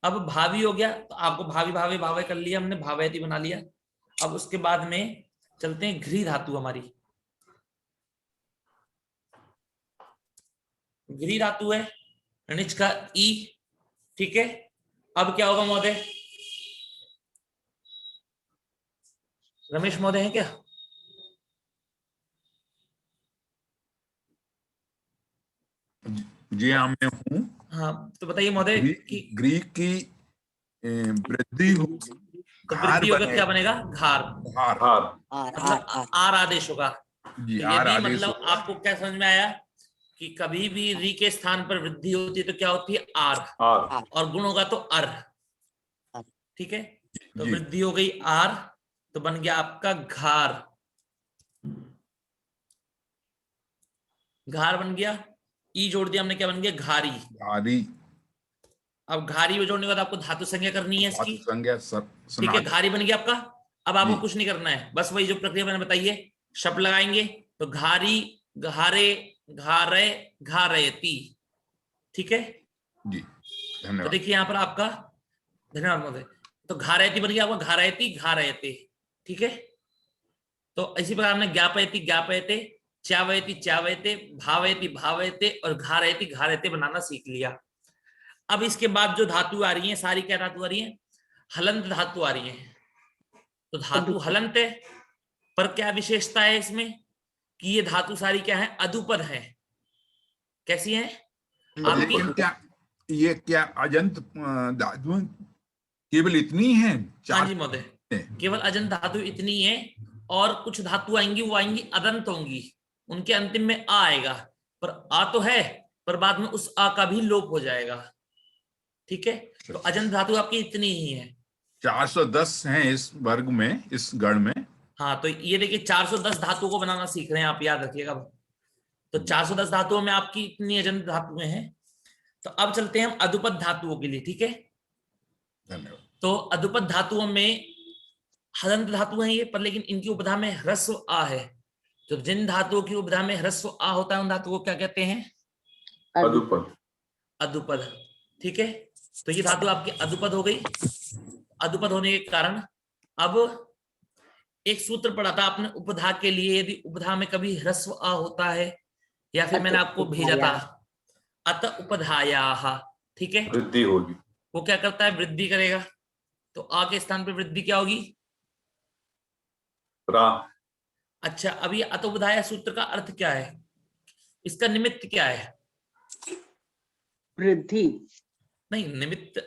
अब भावी हो गया तो आपको भावी भावे भावे कर लिया हमने, भावयति बना लिया। अब उसके बाद में चलते हैं घ्री धातु हमारी। घ्री धातु है, णिच का ई, ठीक है। अब क्या होगा महोदय? रमेश महोदय है क्या? जी हाँ मैं हूँ। हाँ तो बताइए महोदय कि ग्रीक की वृद्धि होगी, तो घार वृद्धि होगा क्या बनेगा? घार। घार। हार। आर आर मतलब आर आर आदेश होगा। जी तो आर यदि आदेश मतलब होगा। आपको क्या समझ में आया कि कभी भी री के स्थान पर वृद्धि होती है तो क्या होती है? आर। हार। और गुण होगा तो अर, आर। ठीक है। तो जी। वृद्धि हो गई आर, तो बन गया आपका घार। घार बन गया, ई जोड़ दिया हमने, क्या बन गया? घारी। घारी। अब घारी में जोड़ने के बाद आपको धातु संज्ञा करनी है इसकी, धातु संज्ञा ठीक है। घारी बन गया आपका। अब आपको जी। कुछ नहीं करना है, बस वही जो प्रक्रिया मैंने बताई है, शब्द लगाएंगे तो घारी, घारे, घारे, घारयति, ठीक है। जी तो धन्यवाद। देखिए यहाँ पर आपका, धन्यवाद महोदय। तो घारयति बन गया आपका, घारयति, घारयते, ठीक है। तो इसी प्रकार हमने ज्ञापयति, ज्ञापयते, च्यावयति, च्यावयते, भावयति, भावयते और घारयति, घारयते बनाना सीख लिया। अब इसके बाद जो धातु आ रही है सारी क्या धातु आ रही है? हलंत धातु आ रही है। तो धातु हलंत है, पर क्या विशेषता है इसमें कि ये धातु सारी क्या है? अधुपद है। कैसी है आपकी? लेकिन क्या ये क्या अजंत धातु केवल इतनी है? हाँ जी महोदय, केवल अजंत धातु इतनी है और कुछ धातु आएंगी वो आएंगी अदंत होंगी, उनके अंतिम में आ आएगा, पर आ तो है पर बाद में उस आ का भी लोप हो जाएगा, ठीक है। तो अजंत धातु आपकी इतनी ही है। 410 हैं इस वर्ग में, इस गण में। हाँ तो ये देखिए 410 धातुओं को बनाना सीख रहे हैं आप, याद रखिएगा। तो 410 धातुओं में आपकी इतनी अजंत धातुएं हैं। तो अब चलते हैं हम अधुपद धातुओं के लिए, ठीक है। धन्यवाद। तो अधुपद धातुओं में हलंत धातु है ये, पर लेकिन इनकी उपधा में ह्रस्व आ है। तो जिन धातुओं की उपधा में ह्रस्व आ होता है उन धातुओं को क्या कहते हैं? अधुपद। अधुपद, ठीक है। तो ये धातु आपकी अधुपद हो गई। अधुपद होने के कारण अब एक सूत्र पढ़ा था आपने उपधा के लिए, यदि उपधा में कभी ह्रस्व आ होता है या फिर मैंने आपको भेजा था अत उपधायाः, ठीक है। वृद्धि होगी। वो क्या करता है? वृद्धि करेगा। तो आ के स्थान पर वृद्धि क्या होगी? रा। अच्छा, अब ये अत उपधाया सूत्र का अर्थ क्या है? इसका निमित्त क्या है? वृद्धि। नहीं, निमित्त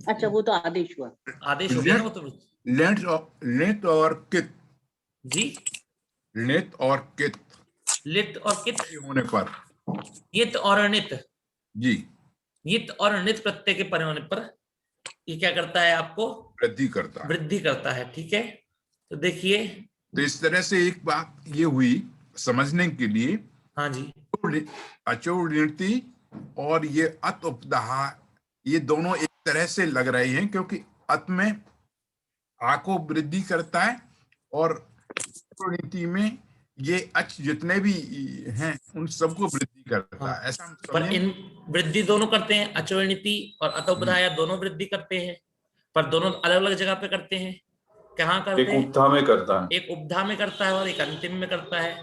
अच्छा वो तो आदेश हुआ। आदेश हो गया ना वो तो। लेट और कित। जी, लेट और कित लिट और कित, होने पर। यित और अनित, जी यित और अनित प्रत्यय के परे होने पर ये क्या करता है? आपको वृद्धि करता है। वृद्धि करता है, ठीक है। तो देखिए, तो इस तरह से एक बात ये हुई समझने के लिए, हाँ जी, अचोड़ती और ये अत उपधा, ये दोनों एक तरह से लग रहे हैं, क्योंकि अत में आ को वृद्धि करता है और नीति में ये अच जितने भी हैं उन सबको वृद्धि करता है। ऐसा हम पर समझें। इन वृद्धि दोनों करते हैं, अचोणिति और अतोपधाया दोनों वृद्धि करते हैं, पर दोनों अलग अलग जगह पे करते हैं। कहाँ करते एक हैं? उपधा में करता है। एक उपधा में करता है और एक अंतिम में करता है।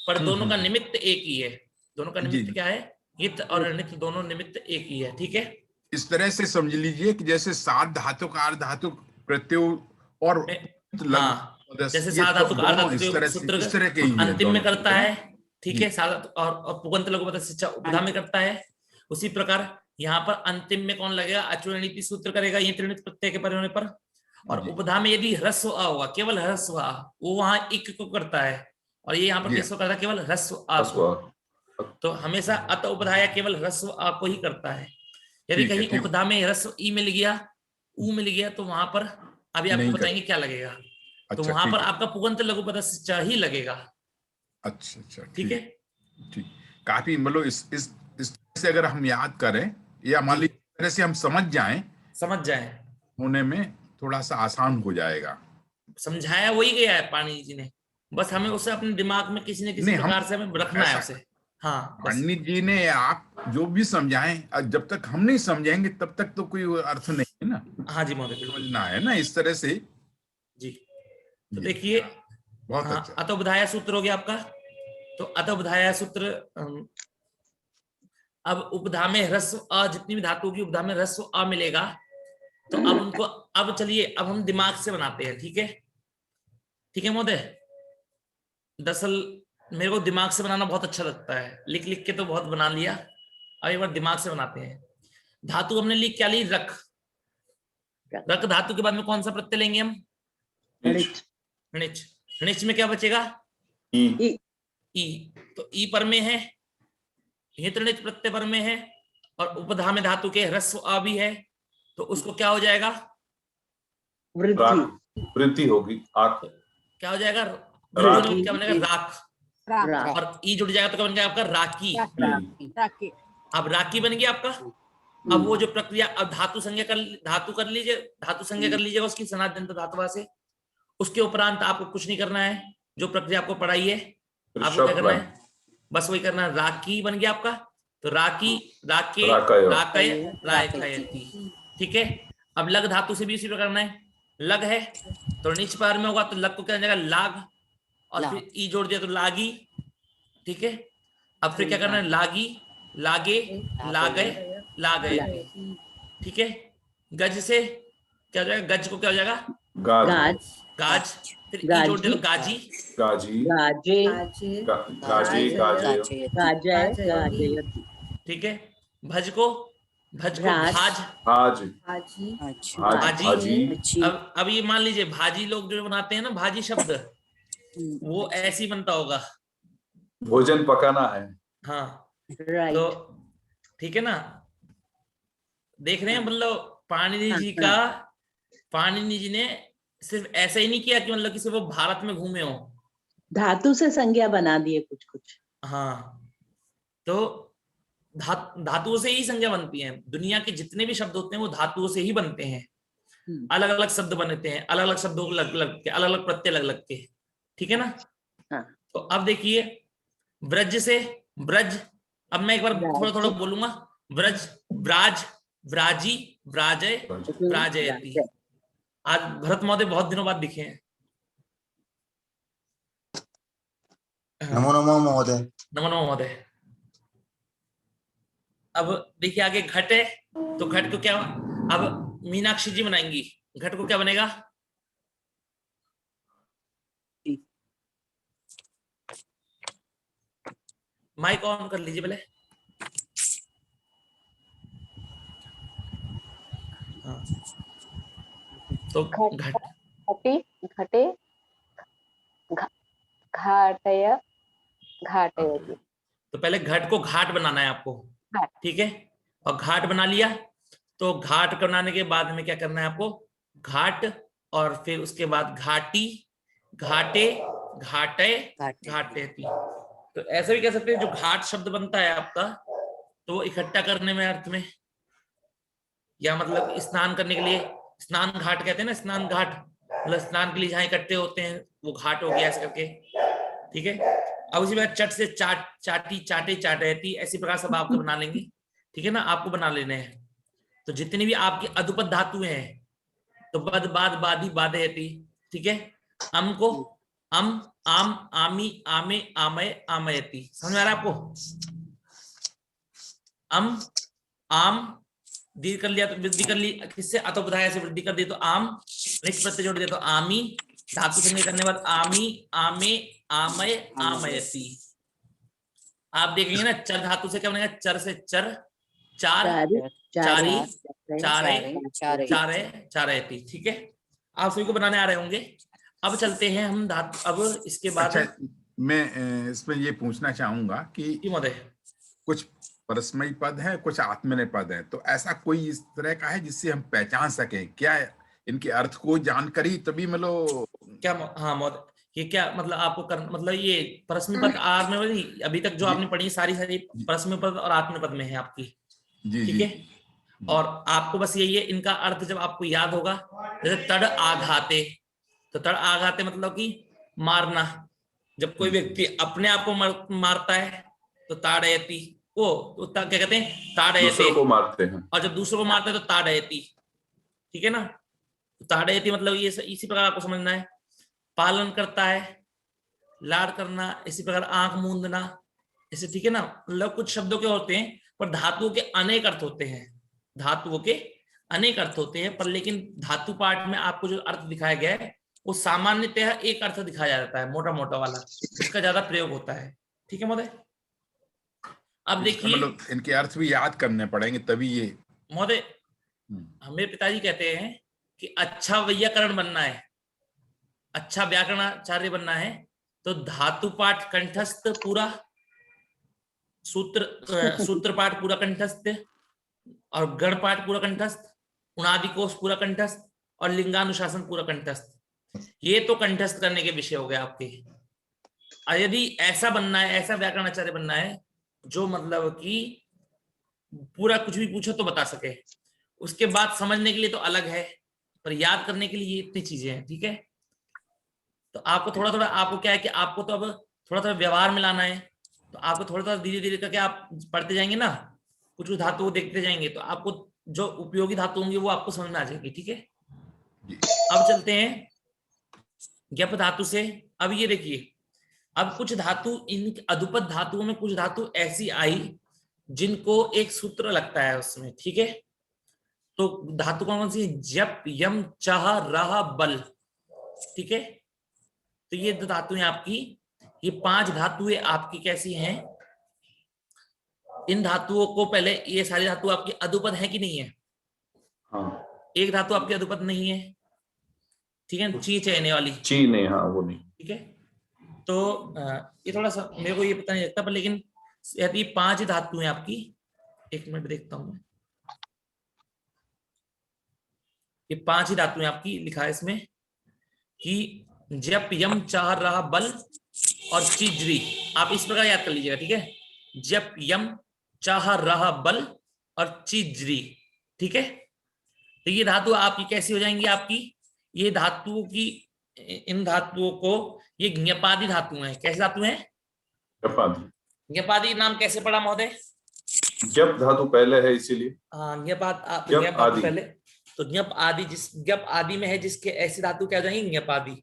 पर दोनों का निमित्त एक ही है। दोनों का जी। निमित्त क्या है? हित और अनित दोनों निमित्त एक ही है। ठीक है, इस तरह से समझ लीजिए कि जैसे सात धातुक आर्ध धातुक प्रत्यय और हाँ, जैसे ये साधातुक दोनों आर्धातुक इस तरह सूत्र के ही हैं अंतिम में दोनों करता सूत्र, है। ठीक जी। है, साधातुक और पुगंत लघु पद शिक्षा उपधा में करता है। उसी प्रकार यहाँ पर अंतिम में कौन लगेगा? अचुरणीति सूत्र करेगा, ये त्रिणित प्रत्यय के परे होने पर। और जी। उपधा में यदि ह्रस्व आ होगा, केवल ह्रस्व आ, वो वहां इक को करता है, और ये यहाँ पर जी। किसको करता है? केवल ह्रस्व आ को। तो हमेशा अत उपधा या केवल ह्रस्व आ को ही करता है। यदि ठीक है, कहीं ठीक। उपधा में ह्रस्व ई मिल गया, ऊ मिल गया, तो वहां पर अभी आपको नहीं बताएंगे क्या लगेगा। तो अच्छा, वहां ठीक पर है। आपका पुगंत लघु पद शिक्षा ही लगेगा। अच्छा अच्छा, ठीक है, ठीक। काफी मतलब इस तरह से अगर हम याद करें या मान लीजिए इस तरह से हम समझ जाएं, समझ जाए। होने में थोड़ा सा आसान हो जाएगा। समझाया वही गया है पाणिनि जी ने, बस हमें उसे अपने दिमाग में किसी न किसी नहीं, हम प्रकार से हमें रखना है ऐसा उसे। हाँ बस, पंडित जी ने या आप जो भी समझाएं, जब तक हम नहीं समझेंगे तब तक तो कोई अर्थ नहीं है ना। हाँ जी महोदय, बिल्कुल समझना है ना इस तरह से जी। तो जी। देखिए, बहुत हाँ, अच्छा। अतोबधाया सूत्र हो गया आपका। तो अतोबधाया सूत्र, अब उपधा में ह्रस्व अ, जितनी भी धातु की उपधा में ह्रस्व अ मिलेगा, तो अब उनको, अब चलिए अब हम दिमाग से बनाते हैं। ठीक है, ठीक है महोदय। दरअसल मेरे को दिमाग से बनाना बहुत अच्छा लगता है, लिख लिख के तो बहुत बना लिया, अब एक बार दिमाग से बनाते हैं। धातु हमने ली, क्या ली? रख। रख धातु के बाद में कौन सा प्रत्यय लेंगे हम? ऋच। णिच। णिच में क्या बचेगा? ई। ई। तो ई पर में है, हितृणिच प्रत्यय पर में है, और उपधा में धातु के ह्रस्व आ भी है, तो उसको क्या हो जाएगा? वृद्धि। वृद्धि होगी। आठ क्या हो जाएगा? राख। क्या बनेगा? राख। राख। और ई जुड़ जाएगा तो क्या बन गया आपका? राखी। राखी। अब राखी बन गया आपका। अब वो जो प्रक्रिया, अब धातु संज्ञा कर लीजिए, धातु संज्ञा कर लीजिएगा उसकी सनातन धातुवा से। उसके उपरांत आपको कुछ नहीं करना है, जो प्रक्रिया आपको पढ़ाई है आपको क्या करना है? बस वही करना है। राखी बन गया आपका। तो राखी, राके, राकय। राकय, रायकयति। ठीक है, अब लग धातु से भी उसी प्रकार करना है। लग है तो नीच पार में होगा, तो लग को क्या जाएगा? लाग, और फिर ई जोड़ दिया तो लागी। ठीक है, अब फिर क्या करना है? लागी, लागे, लागे, लागे। ठीक है, गज से क्या हो जाएगा? गज को क्या हो जाएगा? गाज। गाज। गाज। फिर ई जोड़ दिया तो गाजी। गाजी। गाजे। गाजे। गाजे। गाजय। गाजयति। ठीक है, भज को राज। भाज। हाज। भाजी। हाजी। अब ये मान लीजिए, भाजी लोग जो बनाते हैं ना, भाजी शब्द, वो ऐसे ही बनता होगा। भोजन पकाना है। हाँ, तो राइट। ठीक है ना, देख रहे हैं मतलब पाणिनि जी हाँ। का, पाणिनि जी ने सिर्फ ऐसा ही नहीं किया कि मतलब कि सिर्फ वो भारत में घूमे हो। धातु से संज्ञा बना दिए कुछ कुछ। हाँ, तो धातुओं से ही संज्ञा बनती है। दुनिया के जितने भी शब्द होते हैं वो धातुओं से ही बनते हैं। अलग अलग शब्द बनते हैं, अलग अलग शब्दों को अलग अलग के, अलग अलग प्रत्यय अलग अलग के। ठीक है ना। हाँ। तो अब देखिए, ब्रज से ब्रज, अब मैं एक बार थोड़ा थोड़ा बोलूंगा। ब्रज, ब्राज, ब्राजी, ब्राजय, ब्राजयति। आज भरत महोदय बहुत दिनों बाद दिखे हैं। नमो नमो महोदय। नमो नमो महोदय। अब देखिए आगे घट है, तो घट को क्या, अब मीनाक्षी जी बनाएंगी, घट को क्या बनेगा? माइक ऑन कर लीजिए पहले। हाँ, तो घट, घटे, घटे, घाटय, घाटयति। तो पहले घट को घाट बनाना है आपको। घाट। ठीक है, और घाट बना लिया, तो घाट बनाने के बाद में क्या करना है आपको? घाट, और फिर उसके बाद घाटी, घाटे, घाटे, घाटेति। तो ऐसे भी कह सकते हैं, जो घाट शब्द बनता है आपका, तो वो इकट्ठा करने में अर्थ में, या मतलब स्नान करने के लिए स्नान घाट कहते हैं ना, स्नान घाट, मतलब स्नान के लिए जहाँ इकट्ठे होते हैं वो घाट हो गया ऐसे करके। ठीक है, अब उसी बात चट से चाट, चाटी, चाटे, चाटयति, ऐसी प्रकार सब आपको बना लेंगे। ठीक है ना, आपको बना लेने हैं। तो जितनी भी आपकी अधुपद धातुएं हैं, तो बद, बाद, बादी, बादयति। ठीक है, अम को आम, आमी, आमे, आमय, आमयति। समझ में आ रहा है आपको? आम दीर्घ कर लिया तो वृद्धि कर ली, किससे? अतोपधाया से वृद्धि कर दी तो आम, नेक्स्ट प्रत्यय जोड़ दिया तो आमी, धातु संज्ञा करने के बाद आमी, आमे, आमय, आमयति। आप देखेंगे ना चर धातु से क्या बनेगा? चर से चर, चार, चारी, चारे, चारे, चारयति। ठीक है, आप सभी को बनाने आ रहे होंगे। अब चलते हैं हम धातु, अब इसके बाद। अच्छा, मैं इसमें ये पूछना चाहूंगा कि जी महोदय, कुछ परस्मयी पद है, कुछ आत्मनेय पद है, तो ऐसा कोई इस तरह का है जिससे हम पहचान सकें? क्या इनके अर्थ को जानकारी तभी मतलब क्या? हाँ महोदय, ये क्या मतलब आपको मतलब ये परस्मय पद आत्मनेय पद, अभी तक जो आपने पढ़ी सारी परस्मय पद और आत्मनेय पद में है आपकी। जी ठीक है, और आपको बस यही है, इनका अर्थ जब आपको याद होगा, जैसे तड़ आघाते, तो तड़ आघाते मतलब कि मारना। जब कोई व्यक्ति अपने आप को मारता है तो ताड़यति, वो तो क्या कहते हैं? ताड़यते। दूसरों को मारते हैं। और जब दूसरों को मारते हैं तो ताड़यति। ठीक है ना, तो ताड़यति मतलब ये इसी प्रकार आपको समझना है। पालन करता है, लाड़ करना, इसी प्रकार आंख मूंदना, ऐसे। ठीक है ना, मतलब कुछ शब्दों के होते हैं पर धातुओं के अनेक अर्थ होते हैं, धातुओं के अनेक अर्थ होते हैं, पर लेकिन धातु पाठ में आपको जो अर्थ दिखाया गया है वो सामान्यतः एक अर्थ दिखाया जाता है, मोटा मोटा वाला, उसका ज्यादा प्रयोग होता है। ठीक है महोदय, अब देखिए, मतलब इनके अर्थ भी याद करने पड़ेंगे तभी ये। महोदय हमें पिताजी कहते हैं कि अच्छा वैयाकरण बनना है, अच्छा व्याकरणाचार्य बनना है, तो धातु पाठ कंठस्थ पूरा, सूत्र पाठ पूरा कंठस्थ, और गण पाठ पूरा कंठस्थ, उणादि कोश पूरा कंठस्थ, और लिंगानुशासन पूरा कंठस्थ। ये तो कंठस्थ करने के विषय हो गए आपके। और यदि ऐसा बनना है, ऐसा व्याकरणाचार्य बनना है जो मतलब कि पूरा कुछ भी पूछो तो बता सके, उसके बाद समझने के लिए तो अलग है, पर याद करने के लिए ये इतनी चीजें हैं। ठीक है, तो आपको थोड़ा थोड़ा, आपको क्या है कि आपको तो अब थोड़ा थोड़ा व्यवहार में लाना है, तो आपको थोड़ा थोड़ा धीरे धीरे करके आप पढ़ते जाएंगे ना, कुछ धातु देखते जाएंगे, तो आपको जो उपयोगी धातु होंगी वो आपको समझ में आ जाएगी। ठीक है, अब चलते हैं ज्ञप धातु से। अब ये देखिए, अब कुछ धातु, इन अधुपद धातुओं में कुछ धातु ऐसी आई जिनको एक सूत्र लगता है उसमें। ठीक है, तो धातु कौन सी? जप, यम, चाह, रह, बल। ठीक है, तो ये धातुएं आपकी, ये 5 धातुएं आपकी कैसी हैं? इन धातुओं को पहले, ये सारी धातु आपकी अधुपद है कि नहीं है? हाँ, एक धातु आपकी अधुपद नहीं है। ठीक है, ची चहने वाली, ची नहीं, हाँ वो नहीं। ठीक है, तो ये थोड़ा सा मेरे को ये पता नहीं लगता, पर लेकिन यदि 5 धातु हैं आपकी, एक मिनट देखता हूं मैं, ये 5 ही धातुएं आपकी लिखा है इसमें कि जप, यम, चाह, रहा, बल और चिज्री। आप इस प्रकार याद कर लीजिएगा। ठीक है, जप, यम, चाह, रहा, बल और चिज्री। ठीक है, तो ये धातु आपकी कैसी हो जाएंगी? आपकी ये धातुओं की, इन धातुओं को, ये ज्ञपादि धातु हैं। कैसे धातु हैं? ज्ञपादि। ज्ञपादि नाम कैसे पढ़ा महोदय? जप धातु पहले है इसीलिए। हाँ, ज्ञपाद जप आदि पहले, तो ज्ञप आदि, जिस ज्ञप आदि में है जिसके ऐसी धातु क्या हो जाएंगी? ज्ञपादि।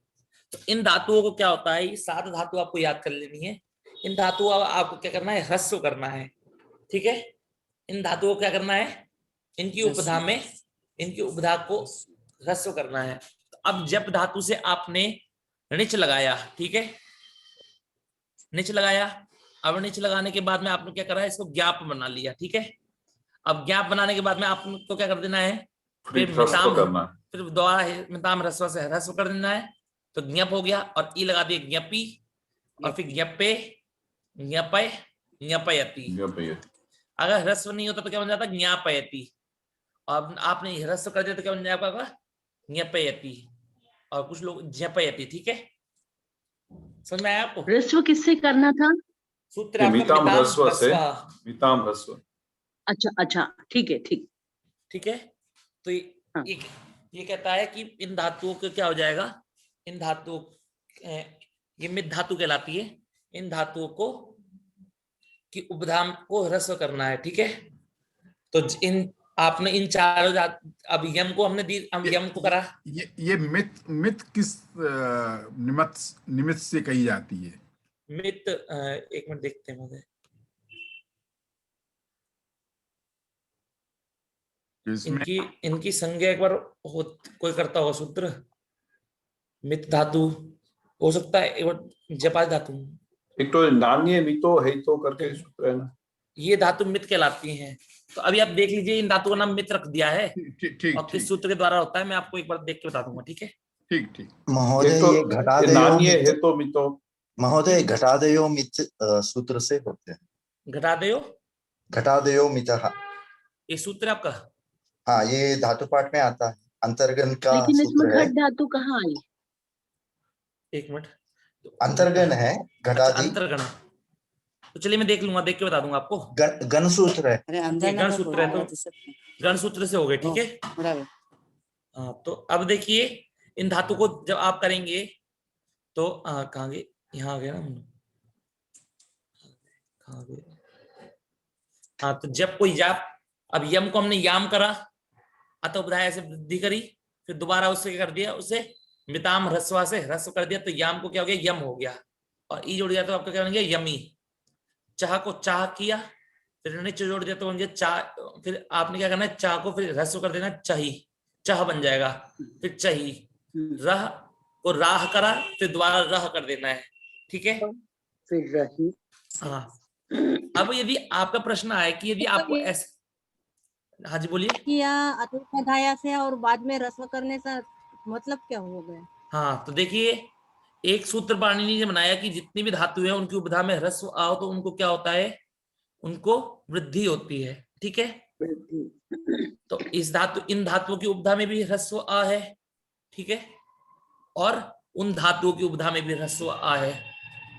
तो इन धातुओं को क्या होता है, ये 7 धातु आपको याद कर लेनी है। इन धातुओं को आपको क्या करना है? ह्रस्व करना है। ठीक है, इन धातुओं को क्या करना है? इनकी उपधा में, इनकी उपधा को ह्रस्व करना है। तो अब जप धातु से आपने णिच लगाया। ठीक है, णिच लगाया। अब णिच लगाने के बाद में आपने क्या करा है? इसको ज्ञाप बना लिया। ठीक है, अब ज्ञाप बनाने के बाद में आपको क्या कर देना है? फिर दोबारा मिताम ह्रस्व से ह्रस्व कर देना है, तो ज्ञप हो गया, और ई लगा दिया ज्ञपी, और फिर ज्ञपे, ज्ञपय, ज्ञपयति। अगर ह्रस्व नहीं होता तो क्या बन जाता? ज्ञापयति। और आपने ह्रस्व कर दिया तो क्या बन जाएगा? ज्ञपयति, और कुछ लोग ज्ञपयति। ठीक है, समझ में आया आपको? ह्रस्व किससे करना था? सूत्र मिताम ह्रस्व से, मिताम ह्रस्व। अच्छा अच्छा, ठीक है, ठीक है। तो ये कहता है कि इन धातुओं को क्या हो जाएगा? इन धातुओं, ये मित धातु कहलाती है, इन धातुओं को की उपधाम को ह्रस्व करना है। ठीक है, तो इन आपने इन चारों अब यम को हमने दी, अब यम को करा। ये मित मित किस निमित्त से कही जाती है? मित, एक मिनट देखते हैं मुझे। इनकी इनकी संज्ञा एक बार कोई करता होगा सूत्र। मित धातु हो सकता है, एक बार जपाल धातु, एक तो नान्य मितो है तो करके सूत्र है ना, ये धातु मित कहलाती हैं। तो अभी आप देख लीजिए, इन धातुओं का नाम मित रख दिया है। और किस सूत्र के द्वारा होता है मैं आपको एक बार देख के बता दूंगा, ठीक है? ठीक ठीक। महोदय तो ये घटादेयो नान्य मित, है तो मितो, महोदय घटादेयो मित सूत्र से होते हैं। घटादेयो मितः, ये सूत्र आपका? हाँ, ये धातु पाठ में आता है, अंतर्गण का लेकिन इसमें सूत्र है। घट धातु कहाँ आई? एक मिनट, अंतर्गण है घटादि। अंतर्गण, तो चलिए मैं देख लूंगा, देख के बता दूंगा आपको। गण सूत्र है। ये गण सूत्र है, तो गण सूत्र से हो गए, ठीक है? हाँ, तो अब देखिए, इन धातु को जब आप करेंगे तो कहाँ गए, यहाँ आ गए ना हम, कहाँ गए? हाँ, तो जब कोई जाप, अब यम को हमने याम करा, अतोपधाय से वृद्धि करी, फिर दोबारा उससे क्या कर दिया, उसे मिताम ह्रस्वा से ह्रस्व कर दिया, तो याम को क्या हो गया, यम हो गया। और ई जोड़ दिया तो आपका क्या बन गया, यमी। चाह को चाह किया, फिर नीचे जोड़ दिया तो बन गया चाह। फिर आपने क्या करना है, चाह को फिर ह्रस्व कर देना, चाही, चाह बन जाएगा। फिर चाही, रह को राह करा, फिर दोबारा रह कर देना है, ठीक है? फिर रही। हाँ, अब यदि आपका प्रश्न आए कि यदि आपको ऐसे, हाँ जी बोलिए। किया अतुपधाया से और बाद में रस्व करने से मतलब क्या हो गया? हाँ, तो देखिए, एक सूत्र पाणिनि ने बनाया कि जितनी भी धातु है उनकी उपधा में ह्रस्व आओ तो उनको क्या होता है, उनको वृद्धि होती है, ठीक है? तो इस धातु, इन धातुओं की उपधा में भी ह्रस्व आ है, ठीक है? और उन धातुओं की उपधा में भी ह्रस्व आ है।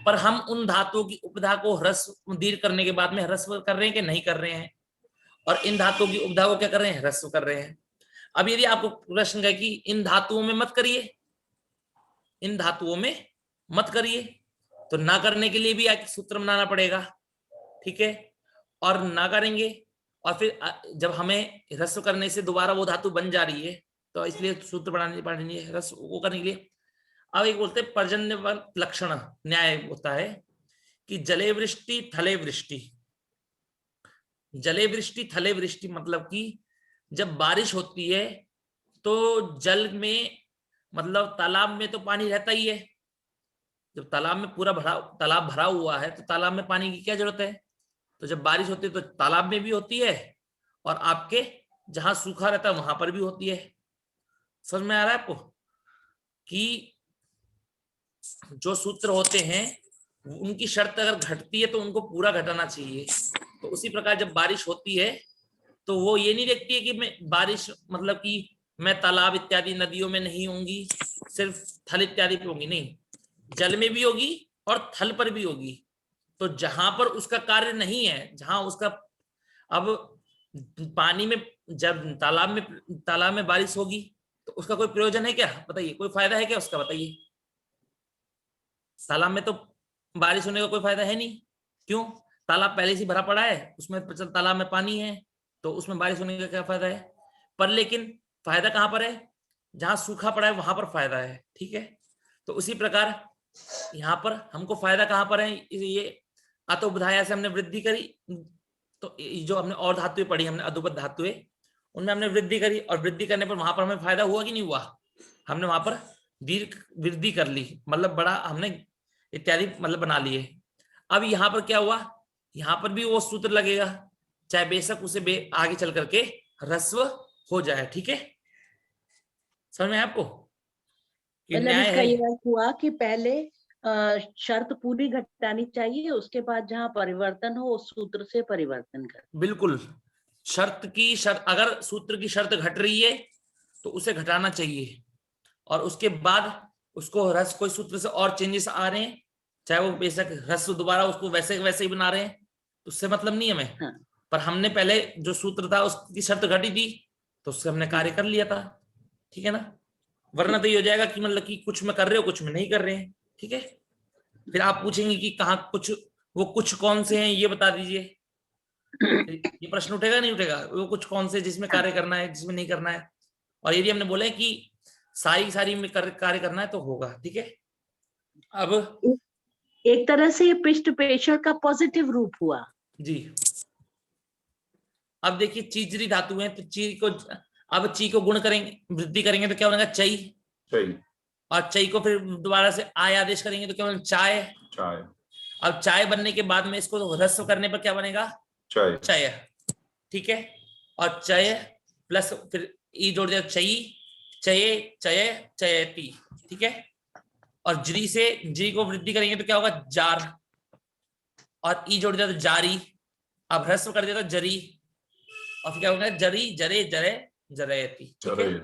पर हम उन धातुओं की उपधा को ह्रस्व दीर्घ करने के बाद में ह्रस्व कर रहे हैं कि नहीं कर रहे हैं, और इन धातुओं की उपधा को क्या कर रहे हैं, ह्रस्व कर रहे हैं। अब यदि आपको प्रश्न है कि इन धातुओं में मत करिए, इन धातुओं में मत करिए, तो ना करने के लिए भी एक सूत्र बनाना पड़ेगा, ठीक है? और ना करेंगे, और फिर जब हमें ह्रस्व करने से दोबारा वो धातु बन जा रही है, तो इसलिए सूत्र बनाने पड़ेंगे ह्रस्व वो करने के लिए। अब एक बोलते हैं पर्जन्य लक्षण न्याय होता है कि जले वृष्टि थले वृष्टि। जले वृष्टि थले वृष्टि मतलब कि जब बारिश होती है तो जल में, मतलब तालाब में तो पानी रहता ही है। जब तालाब में पूरा तालाब भरा हुआ है तो तालाब में पानी की क्या जरूरत है? तो जब बारिश होती है तो तालाब में भी होती है, और आपके जहां सूखा रहता है वहां पर भी होती है। समझ में आ रहा है आपको कि जो सूत्र होते हैं उनकी शर्त अगर घटती है तो उनको पूरा घटाना चाहिए। तो उसी प्रकार जब बारिश होती है तो वो ये नहीं देखती है कि मैं बारिश, मतलब कि मैं तालाब इत्यादि नदियों में नहीं होंगी, सिर्फ थल इत्यादि पे होंगी, नहीं, जल में भी होगी और थल पर भी होगी। तो जहां पर उसका कार्य नहीं है, जहां उसका, अब पानी में, जब तालाब में बारिश होगी तो उसका कोई प्रयोजन है क्या, बताइए? कोई फायदा है क्या उसका, बताइए? तालाब में तो बारिश होने का कोई फायदा है नहीं। क्यों? तालाब पहले से भरा पड़ा है, उसमें तालाब में पानी है, तो उसमें बारिश होने का क्या फायदा है? पर लेकिन फायदा कहां पर है? जहां सूखा पड़ा है वहां पर फायदा है, ठीक है? तो उसी प्रकार यहाँ पर हमको फायदा कहां पर है? ये अतोपधाया से हमने वृद्धि करी, तो जो हमने और धातुएं पढ़ी, हमने अधोपद धातुएं, उनमें हमने वृद्धि करी, और वृद्धि करने पर वहां पर हमें फायदा हुआ कि नहीं हुआ? हमने वहां पर दीर्घ वृद्धि कर ली, मतलब बड़ा हमने इत्यादि मतलब बना लिए। अब यहाँ पर क्या हुआ, यहाँ पर भी वो सूत्र लगेगा, चाहे बेशक उसे आगे चल करके ह्रस्व हो जाए, ठीक है? समझ में आपको? मतलब इसका ये अर्थ हुआ कि पहले शर्त पूरी घटानी चाहिए, उसके बाद जहां परिवर्तन हो उस सूत्र से परिवर्तन कर। बिल्कुल, शर्त अगर सूत्र की शर्त घट रही है तो उसे घटाना चाहिए, और उसके बाद उसको ह्रस्व, कोई सूत्र से और चेंजेस आ रहे हैं, चाहे वो बेशक ह्रस्व दोबारा उसको वैसे वैसे ही बना रहे हैं, तो उससे मतलब नहीं हमें। हाँ। पर हमने पहले जो सूत्र था उसकी शर्त घटी थी तो उससे हमने कार्य कर लिया था, ठीक है ना? वरना तो ये हो जाएगा कि मतलब कि कुछ में कर रहे हो कुछ में नहीं कर रहे हैं, ठीक है? फिर आप पूछेंगे कि कहाँ कुछ, वो कुछ कौन से हैं ये बता दीजिए। ये प्रश्न उठेगा नहीं उठेगा, वो कुछ कौन से जिसमें कार्य करना है जिसमें नहीं करना है, और यदि हमने बोला है कि सारी में कार्य करना है तो होगा। ठीक है, अब एक तरह से ये पृष्ठ पेशर का पॉजिटिव रूप हुआ जी। अब देखिए चीजरी धातु है, तो ची को, अब ची को गुण करेंगे, वृद्धि करेंगे तो क्या बनेगा, चई। चई। और चई को फिर दोबारा से आय आदेश करेंगे तो क्या बनेगा, चाय। चाय। अब चाय बनने के बाद में इसको ह्रस्व करने पर क्या बनेगा, चय। चय। ठीक है, और चय प्लस फिर ई जोड़ दिया, चई, चये, चय, चयति। ठीक है, और जरी से जी को वृद्धि करेंगे तो क्या होगा, जार, और ई जोड़ दिया तो जारी। अब ह्रस्व कर दिया तो जरी, और फिर क्या होगा, जरी, जरे, जरे, जरयति। ठीक है,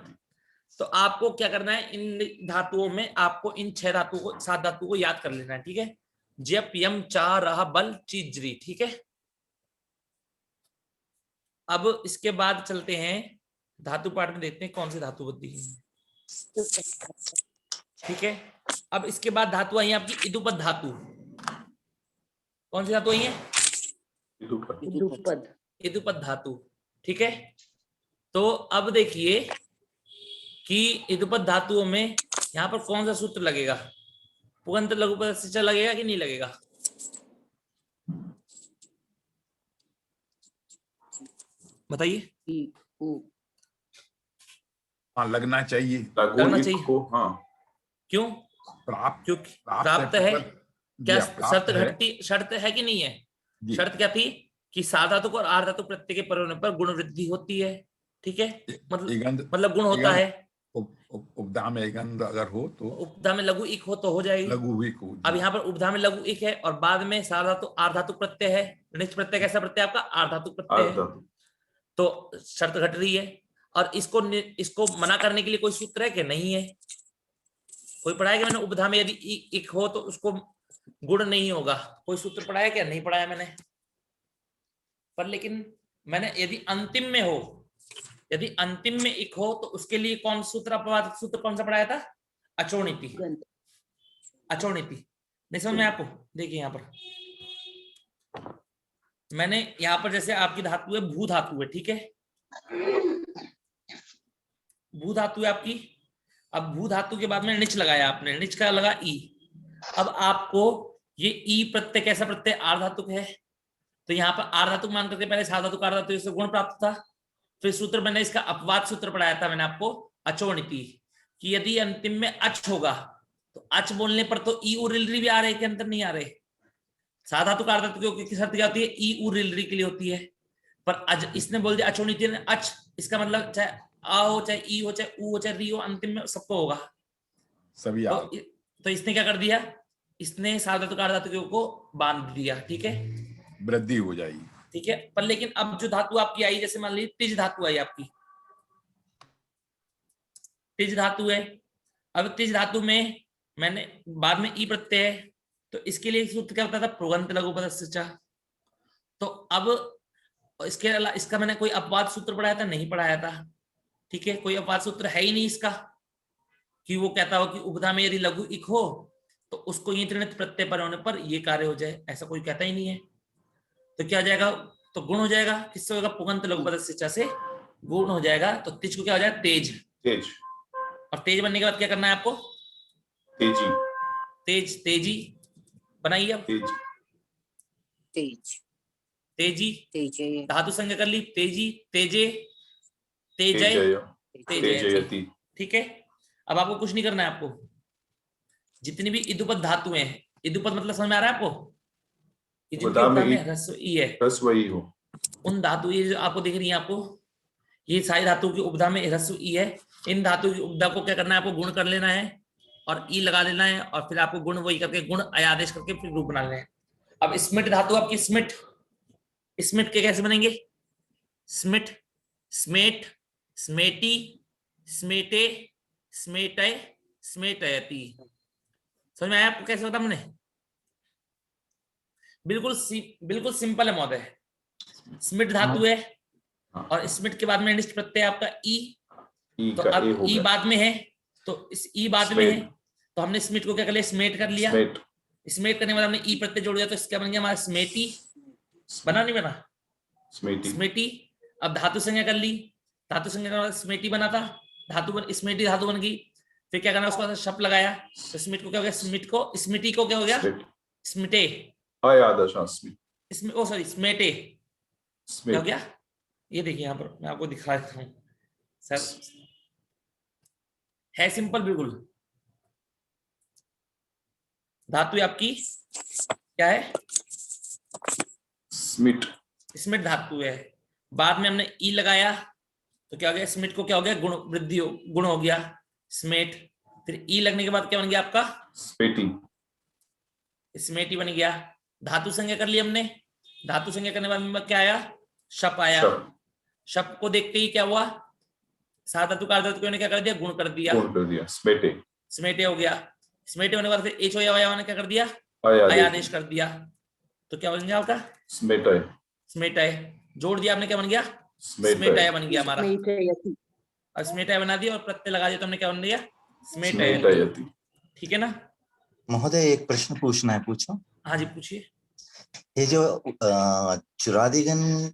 तो आपको क्या करना है, इन धातुओं में आपको इन 6 धातुओं को, 7 धातुओं को याद कर लेना है। ठीक है, जप, यम, चा, रहा, बल, चीजरी। ठीक है, अब इसके बाद चलते हैं धातु पाठ में, देखते हैं कौन सी धातु बुद्धि है। ठीक है, अब इसके बाद धातु आई है आपकी इदुपद धातु। कौन सी धातु आई है, इदुपद। इदुपद धातु। ठीक है, तो अब देखिए कि इदुपद धातुओं में यहाँ पर कौन सा सूत्र लगेगा, पुगंत लघुपद से लगेगा कि नहीं लगेगा, बताइए। हाँ, लगना चाहिए, लगना चाहिए को, हाँ। क्यों, प्राप्त, क्योंकि प्राप्त है। क्या शर्त है। घटती, शर्त है कि नहीं है, जी। शर्त क्या थी कि साधातु और आर्धातु प्रत्यय के पर होने पर गुण वृद्धि होती है। ठीक है, मतलब गुण होता है। उपधा में गंध अगर हो तो, उपधा में लघु इक हो तो हो जाएगी, लघु इक हो। अब यहाँ पर उपधा में लघु इक है और बाद में साधातु आर्धातु प्रत्यय है। निच प्रत्यय कैसा प्रत्यय आपका, आर्धातु प्रत्यय है, तो शर्त घट रही है। और इसको मना करने के लिए कोई सूत्र है कि नहीं है, कोई पढ़ाया कि मैंने, उपधा में यदि इक हो तो उसको गुण नहीं होगा, कोई सूत्र पढ़ाया क्या, नहीं पढ़ाया मैंने। पर लेकिन मैंने यदि अंतिम में हो, यदि अंतिम में इक हो तो उसके लिए कौन सूत्र, अपवाद सूत्र कौन सा पढ़ाया था, अचोणिति। अचोणिति नहीं समझ में आपको, देखिए यहाँ पर मैंने, यहाँ पर जैसे आपकी धातु है भू धातु है। ठीक है, भू धातु है आपकी। अब भू धातु के बाद में निच लगाया आपने, निच का लगा ई। अब आपको ये ई प्रत्यय कैसा प्रत्यय, आर्धातुक है, तो यहाँ पर आर्धातुक मान करके पहले साधातुक आर्धातुक से गुण प्राप्त था। फिर सूत्र मैंने इसका अपवाद सूत्र पढ़ाया था मैंने आपको, अचोणिति, कि यदि अंतिम में अच होगा तो अच बोलने पर तो ई उरिलरी भी आ रहे, के अंतर नहीं आ रहे। साधातुक आर्धातुक की शर्त क्या होती है, ई उरिलरी के लिए होती है, पर अज इसने बोल दिया अचोणिति ने अच, इसका मतलब चाहे आ हो, चाहे ई हो, चाहे ऊ हो, चाहे री हो, अंतिम में सबको होगा सभी। तो इसने क्या कर दिया, इसने साधातुक आर्धातुकों को बांध दिया। ठीक है, वृद्धि हो जाएगी। ठीक है, पर लेकिन अब जो धातु आपकी आई, जैसे मान लीजिए तिज धातु आई आपकी, तिज धातु है। अब तिज धातु में मैंने बाद में ई प्रत्यय है, तो इसके लिए सूत्र क्या होता था, प्रुगंत लघुपदस्य। तो अब इसके अलावा इसका मैंने कोई अपवाद सूत्र पढ़ाया था, नहीं पढ़ाया था। ठीक है, कोई अपवाद सूत्र है ही नहीं इसका, कि वो कहता हो कि उपधा में यदि लघु इक हो तो उसको ये त्रिणित प्रत्यय पर होने पर ये कार्य हो जाए, ऐसा कोई कहता ही नहीं है। तो क्या हो जाएगा, तो गुण हो जाएगा, किससे होगा, पुगंत लघुपदस्य से गुण हो जाएगा। तो तिज को क्या हो जाएगा, तेज। तेज। और तेज बनने के बाद क्या करना है आपको, तेजी। तेज, तेजी बनाइए। अब तेज, तेज, तेजी, तेजे, धातु संज्ञा कर ली, तेजी, तेजे, तेजय, तेजयति। ठीक है, अब आपको कुछ नहीं करना है। आपको जितनी भी इदुपद धातुएं हैं, इदुपद मतलब समझ में आ रहा है आपको, कि जिनके उपधा में ह्रस्व ई है, ह्रस्व ई हो, उन धातु ये जो आपको दिख रही है, आपको ये सारी धातु की उपधा में ह्रस्व ई है, इन धातु की उपधा को क्या करना है, आपको गुण कर लेना है और ई लगा लेना है, और फिर आपको गुण वही करके गुण आदेश करके फिर रूप बना लेना है। अब स्मिट धातु आपकी, स्मिट, स्मिट के कैसे बनेंगे, स्मिट, स्मेट, स्मेटी, स्मेटे, स्मेटय, स्मेटयति। समझ में आया आपको कैसे होता मैंने, बिल्कुल सिंपल है महोदय। स्मिट धातु है और स्मिट के बाद में निष्ठ प्रत्यय आपका ई, तो अब ई बाद में है, तो इस ई बाद में है तो हमने स्मिट को क्या कर लिया, स्मेट कर लिया। स्मेट करने के बाद हमने ई प्रत्यय जोड़ दिया, तो इसका बन गया हमारा स्मेटी। बना नहीं बना, स्मेटी, स्मेटी। अब धातु संज्ञा कर ली, धातु संज्ञा का स्मेटी बना था, स्मेटी धातु बन गई। फिर क्या करना, उसके बाद शप लगाया, तो स्मिट को क्या हो गया, स्मिट को, स्मिटी को क्या हो गया, स्मेट, स्मिटे, आयादश स्मिट, इसमें ओ सॉरी स्मेटे क्या हो स्मेट, गया। ये देखिए यहाँ पर मैं आपको दिखा देता हूँ सर, है सिंपल बिल्कुल। धातु आपकी क्या है, स्मिट, स्मिट धातु है। बाद में हमने ई लगाया तो क्या हो गया, स्मिट को क्या हो गया, गुण वृद्धि गुण हो गया स्मेट। फिर ई लगने के बाद क्या बन गया आपका, स्पेटी, स्मेटी बन गया। धातु संज्ञा कर ली हमने, धातु संज्ञा करने के बाद क्या आया, शप आया। शप, शप को देखते ही क्या हुआ, सात धातु का धातु ने क्या कर दिया, गुण कर दिया, गुण कर दिया, स्मेटे, स्मेटे हो गया। स्मेटे होने के बाद फिर एच ओ या ने क्या कर दिया, आयादेश, अयादेश कर दिया। तो क्या बन गया आपका, स्मेटाय, स्मेटाय। जोड़ दिया आपने, क्या बन गया, स्मेटाय, स्मेटाय बन गया हमारा। स्मेटयति। और स्मेटाय बना दिया और प्रत्यय लगा दिया तो हमने क्या बन गया, स्मेटाय। स्मेटायति। ठीक है ना। महोदय एक प्रश्न पूछना है, पूछो। हाँ जी पूछिए। ये जो चुरादिगन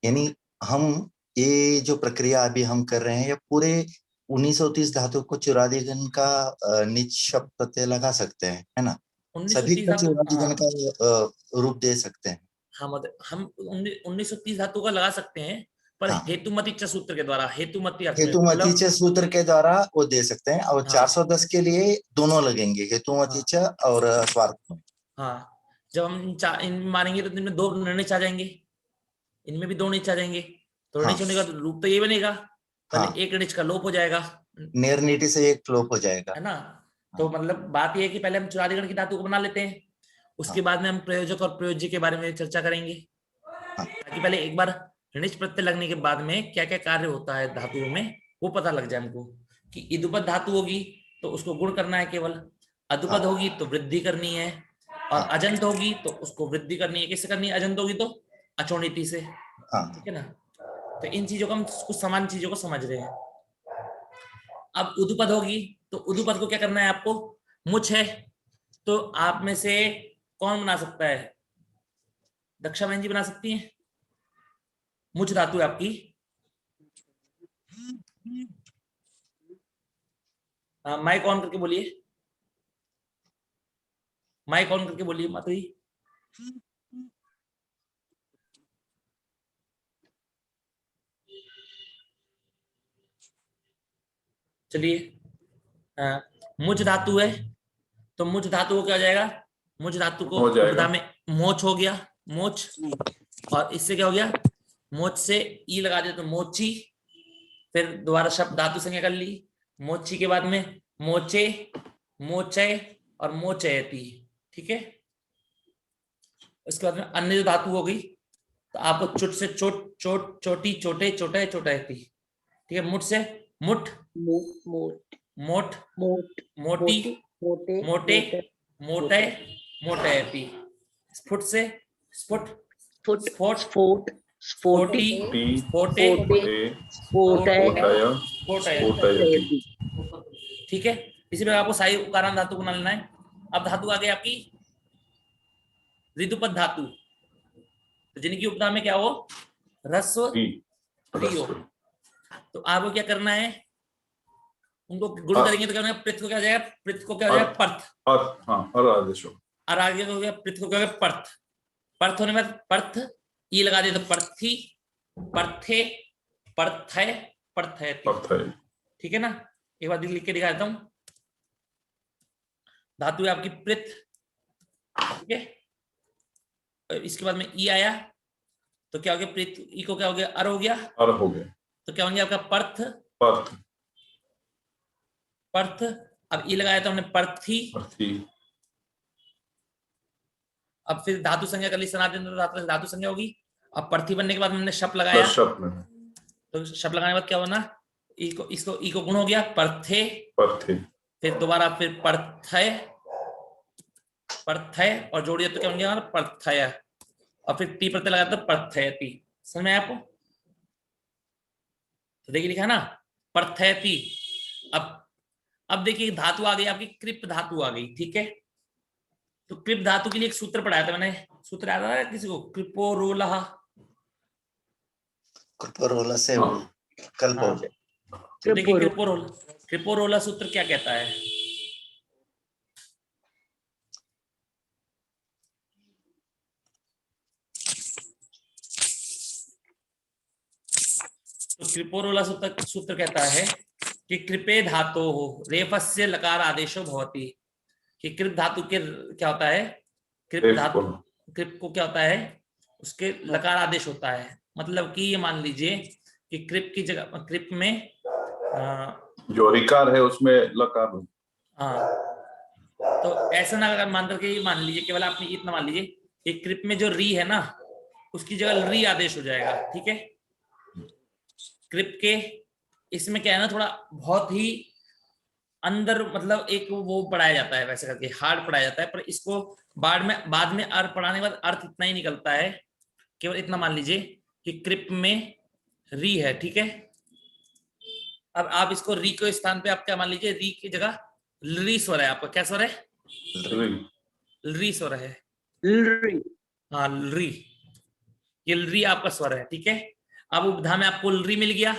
यानी हम ये जो प्रक्रिया अभी हम कर रहे हैं, ये पूरे 1930 धातु को चुरादिगन का निच शब्द प्रत्यय लगा सकते हैं, है ना? सभी 1930 को धातु, चुरादिगन का रूप दे सकते हैं। हाँ मतलब हम 1930 धातु का लगा सकते हैं, पर हाँ। हेतुमती च सूत्र के द्वारा, हेतुमती अर्थ में, हेतुमती च सूत्र के द्वारा वो दे सकते हैं, और हाँ। 410 के लिए दोनों लगेंगे, हेतुमती च और स्वार्थ। हाँ जब हम इन मानेंगे तो इनमें दो ऋणिच आ जाएंगे, इनमें भी दो ऋणिच आ जाएंगे, तो ऋणिच होने का रूप तो ये बनेगा, पहले एक ऋणिच का लोप हो जाएगा, निर्नीति से एक लोप हो जाएगा, है ना। तो मतलब बात यह है कि पहले हम चुरादिगण की धातु को बना लेते हैं, उसके बाद में हम प्रयोजक और प्रयोज्य के बारे में चर्चा करेंगे, ताकि पहले एक बार ऋणिच प्रत्यय लगने के बाद में क्या क्या कार्य होता है धातुओं में वो पता लग जाए हमको। कि इदुपद धातु होगी तो उसको गुण करना है केवल, अदुपद होगी तो वृद्धि करनी है, और अजंत होगी तो उसको वृद्धि करनी है। किससे करनी है, अजंत होगी तो अचोणिति से, ठीक है ना। तो इन चीजों को हम कुछ समान चीजों को समझ रहे हैं। अब उदुपद होगी तो उदुपद को क्या करना है आपको, मुछ है, तो आप में से कौन बना सकता है, दक्षा बहन जी बना सकती हैं, मुछ धातु है आपकी। माइक ऑन करके बोलिए, माइक ऑन करके बोलिए माता जी। चलिए मुझ धातु है तो मुझ धातु को क्या हो जाएगा, मुझ धातु को उपधा में मोच हो गया, मोच, और इससे क्या हो गया, मोच से ई लगा दिया तो मोची। फिर दोबारा शब्द धातु संज्ञा कर ली, मोची के बाद में मोचे, मोचय और मोचयति, ठीक है। उसके बाद में अन्य जो धातु हो गई तो आपको चुट से चोट, चोट, चोटी, चोटे, चोटे, चोटयति, ठीक है। मुठ से मुठ, मोट, मोट, मोटी, मोटे, मोटे, मोटे, मोटयति। स्फुट से स्फुट, फुट, स्फोट, स्फोट, स्फोटी, स्फोटे, स्फोटयति। ठीक है। इसी प्रकार आपको साई उकारांत धातु बना लेना है। अब धातु आ गई आपकी ऋतुपद धातु, तो जिनकी उपधा में क्या हो, रस्व हो। तो आपको क्या करना है, उनको गुण करेंगे तो क्या होगा, पृथ को क्या हो जाएगा, पृथ को क्या हो जाएगा, पर्थ, और आगे हो गया पृथ को क्या हो गया, पर्थ। पर्थ होने में पर्थ ई लगा दे तो पर्थी, पर्थे, पर्थय, पर्थयति, ठीक है ना। एक बार लिख के दिखा देता हूं। धातु है आपकी पृथ, ठीक है। इसके बाद में ई आया तो क्या हो गया, पृथ, ई को क्या हो गया, अर हो गया, तो क्या होंगे आपका पर्थ, पर्थ। अब ई लगाया तो हमने पर्थी, अब फिर धातु संज्ञा कर ली, सनातन धातु संज्ञा होगी। अब पर्थी बनने के बाद हमने शप लगाया, तो शप लगाने के बाद क्या होना, ई को, इसको ई को गुण हो गया, पर्थे, फिर दोबारा फिर पर्थय, पर्थय और जोड़ दिया तो क्या बन गया, पर्थय, और फिर टी प्रत्यय लगाया तो पर्थयति। समझ में आपको, तो देखिए लिखा है ना, पर्थयति। अब देखिए धातु आ गई आपकी, कृप धातु आ गई, ठीक है। तो कृप धातु के लिए एक सूत्र पढ़ाया था मैंने, सूत्र याद आ रहा है किसी को, कृपो रोलह, कृपरोला से कल्प हो जाए। तो देखिए क्रिपोरोला सूत्र क्या कहता है? तो क्रिपोरोला सूत्र कहता है कि कृपे धातो हो रेफस्य लकार आदेशो भवति, कि कृप धातु के क्या होता है, कृप धातु कृप को क्या होता है, उसके लकार आदेश होता है। मतलब कि ये मान लीजिए कि कृप की जगह कृप में जो रिकार है उसमें लकार हो। हाँ, तो ऐसा ना अगर मान करके मान लीजिए, केवल आपने इतना मान लीजिए कि कृप में जो री है ना उसकी जगह री आदेश हो जाएगा। ठीक है, कृप के इसमें क्या है ना, थोड़ा बहुत ही अंदर मतलब एक वो पढ़ाया जाता है, वैसे करके हार्ड पढ़ाया जाता है, पर इसको बाद में अर्थ पढ़ाने के बाद अर्थ इतना ही निकलता है। केवल इतना मान लीजिए कि कृप में री है। ठीक है, अब आप इसको री के स्थान पे आप क्या मान लीजिए, री की जगह ली स्वर है आपका। क्या स्वर है? री स्वर है। हाँ री, ये री आपका स्वर है। ठीक है, अब उपधा में आपको री मिल गया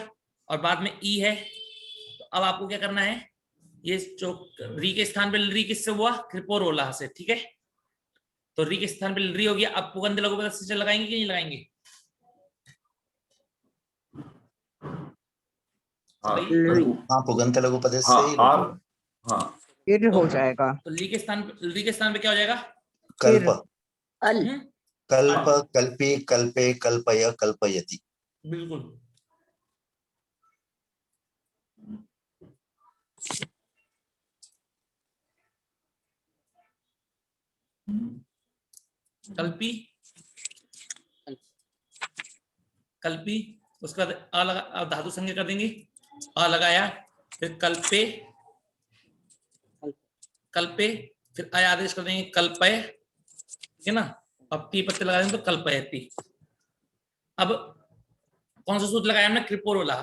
और बाद में ई है, तो अब आपको क्या करना है, ये जो री के स्थान पे री किससे हुआ? क्रिपोरोला से। ठीक है, तो री के स्थान पे री हो गया। अब पुगंध लघु पद से लगाएंगे कि नहीं लगाएंगे? हाँ, पुगंत लघु पद से हो जाएगा। तो री के स्थान पे क्या हो जाएगा? कल्प। अल। कल्प, कल्पी, कल्पे, कल्पय, कल्पयति। बिल्कुल। कल्पी, कल्पी, उसके बाद अ लगा, धातु संज्ञा कर देंगे, अ लगाया, फिर कल्पे, कल्पे, फिर अय आदेश कर देंगे कल्पय। ठीक है ना, अब पी पत्ते लगा देंगे तो कल्पयति। अब कौन सा सूत्र लगाया हमने? क्रिपोरोला।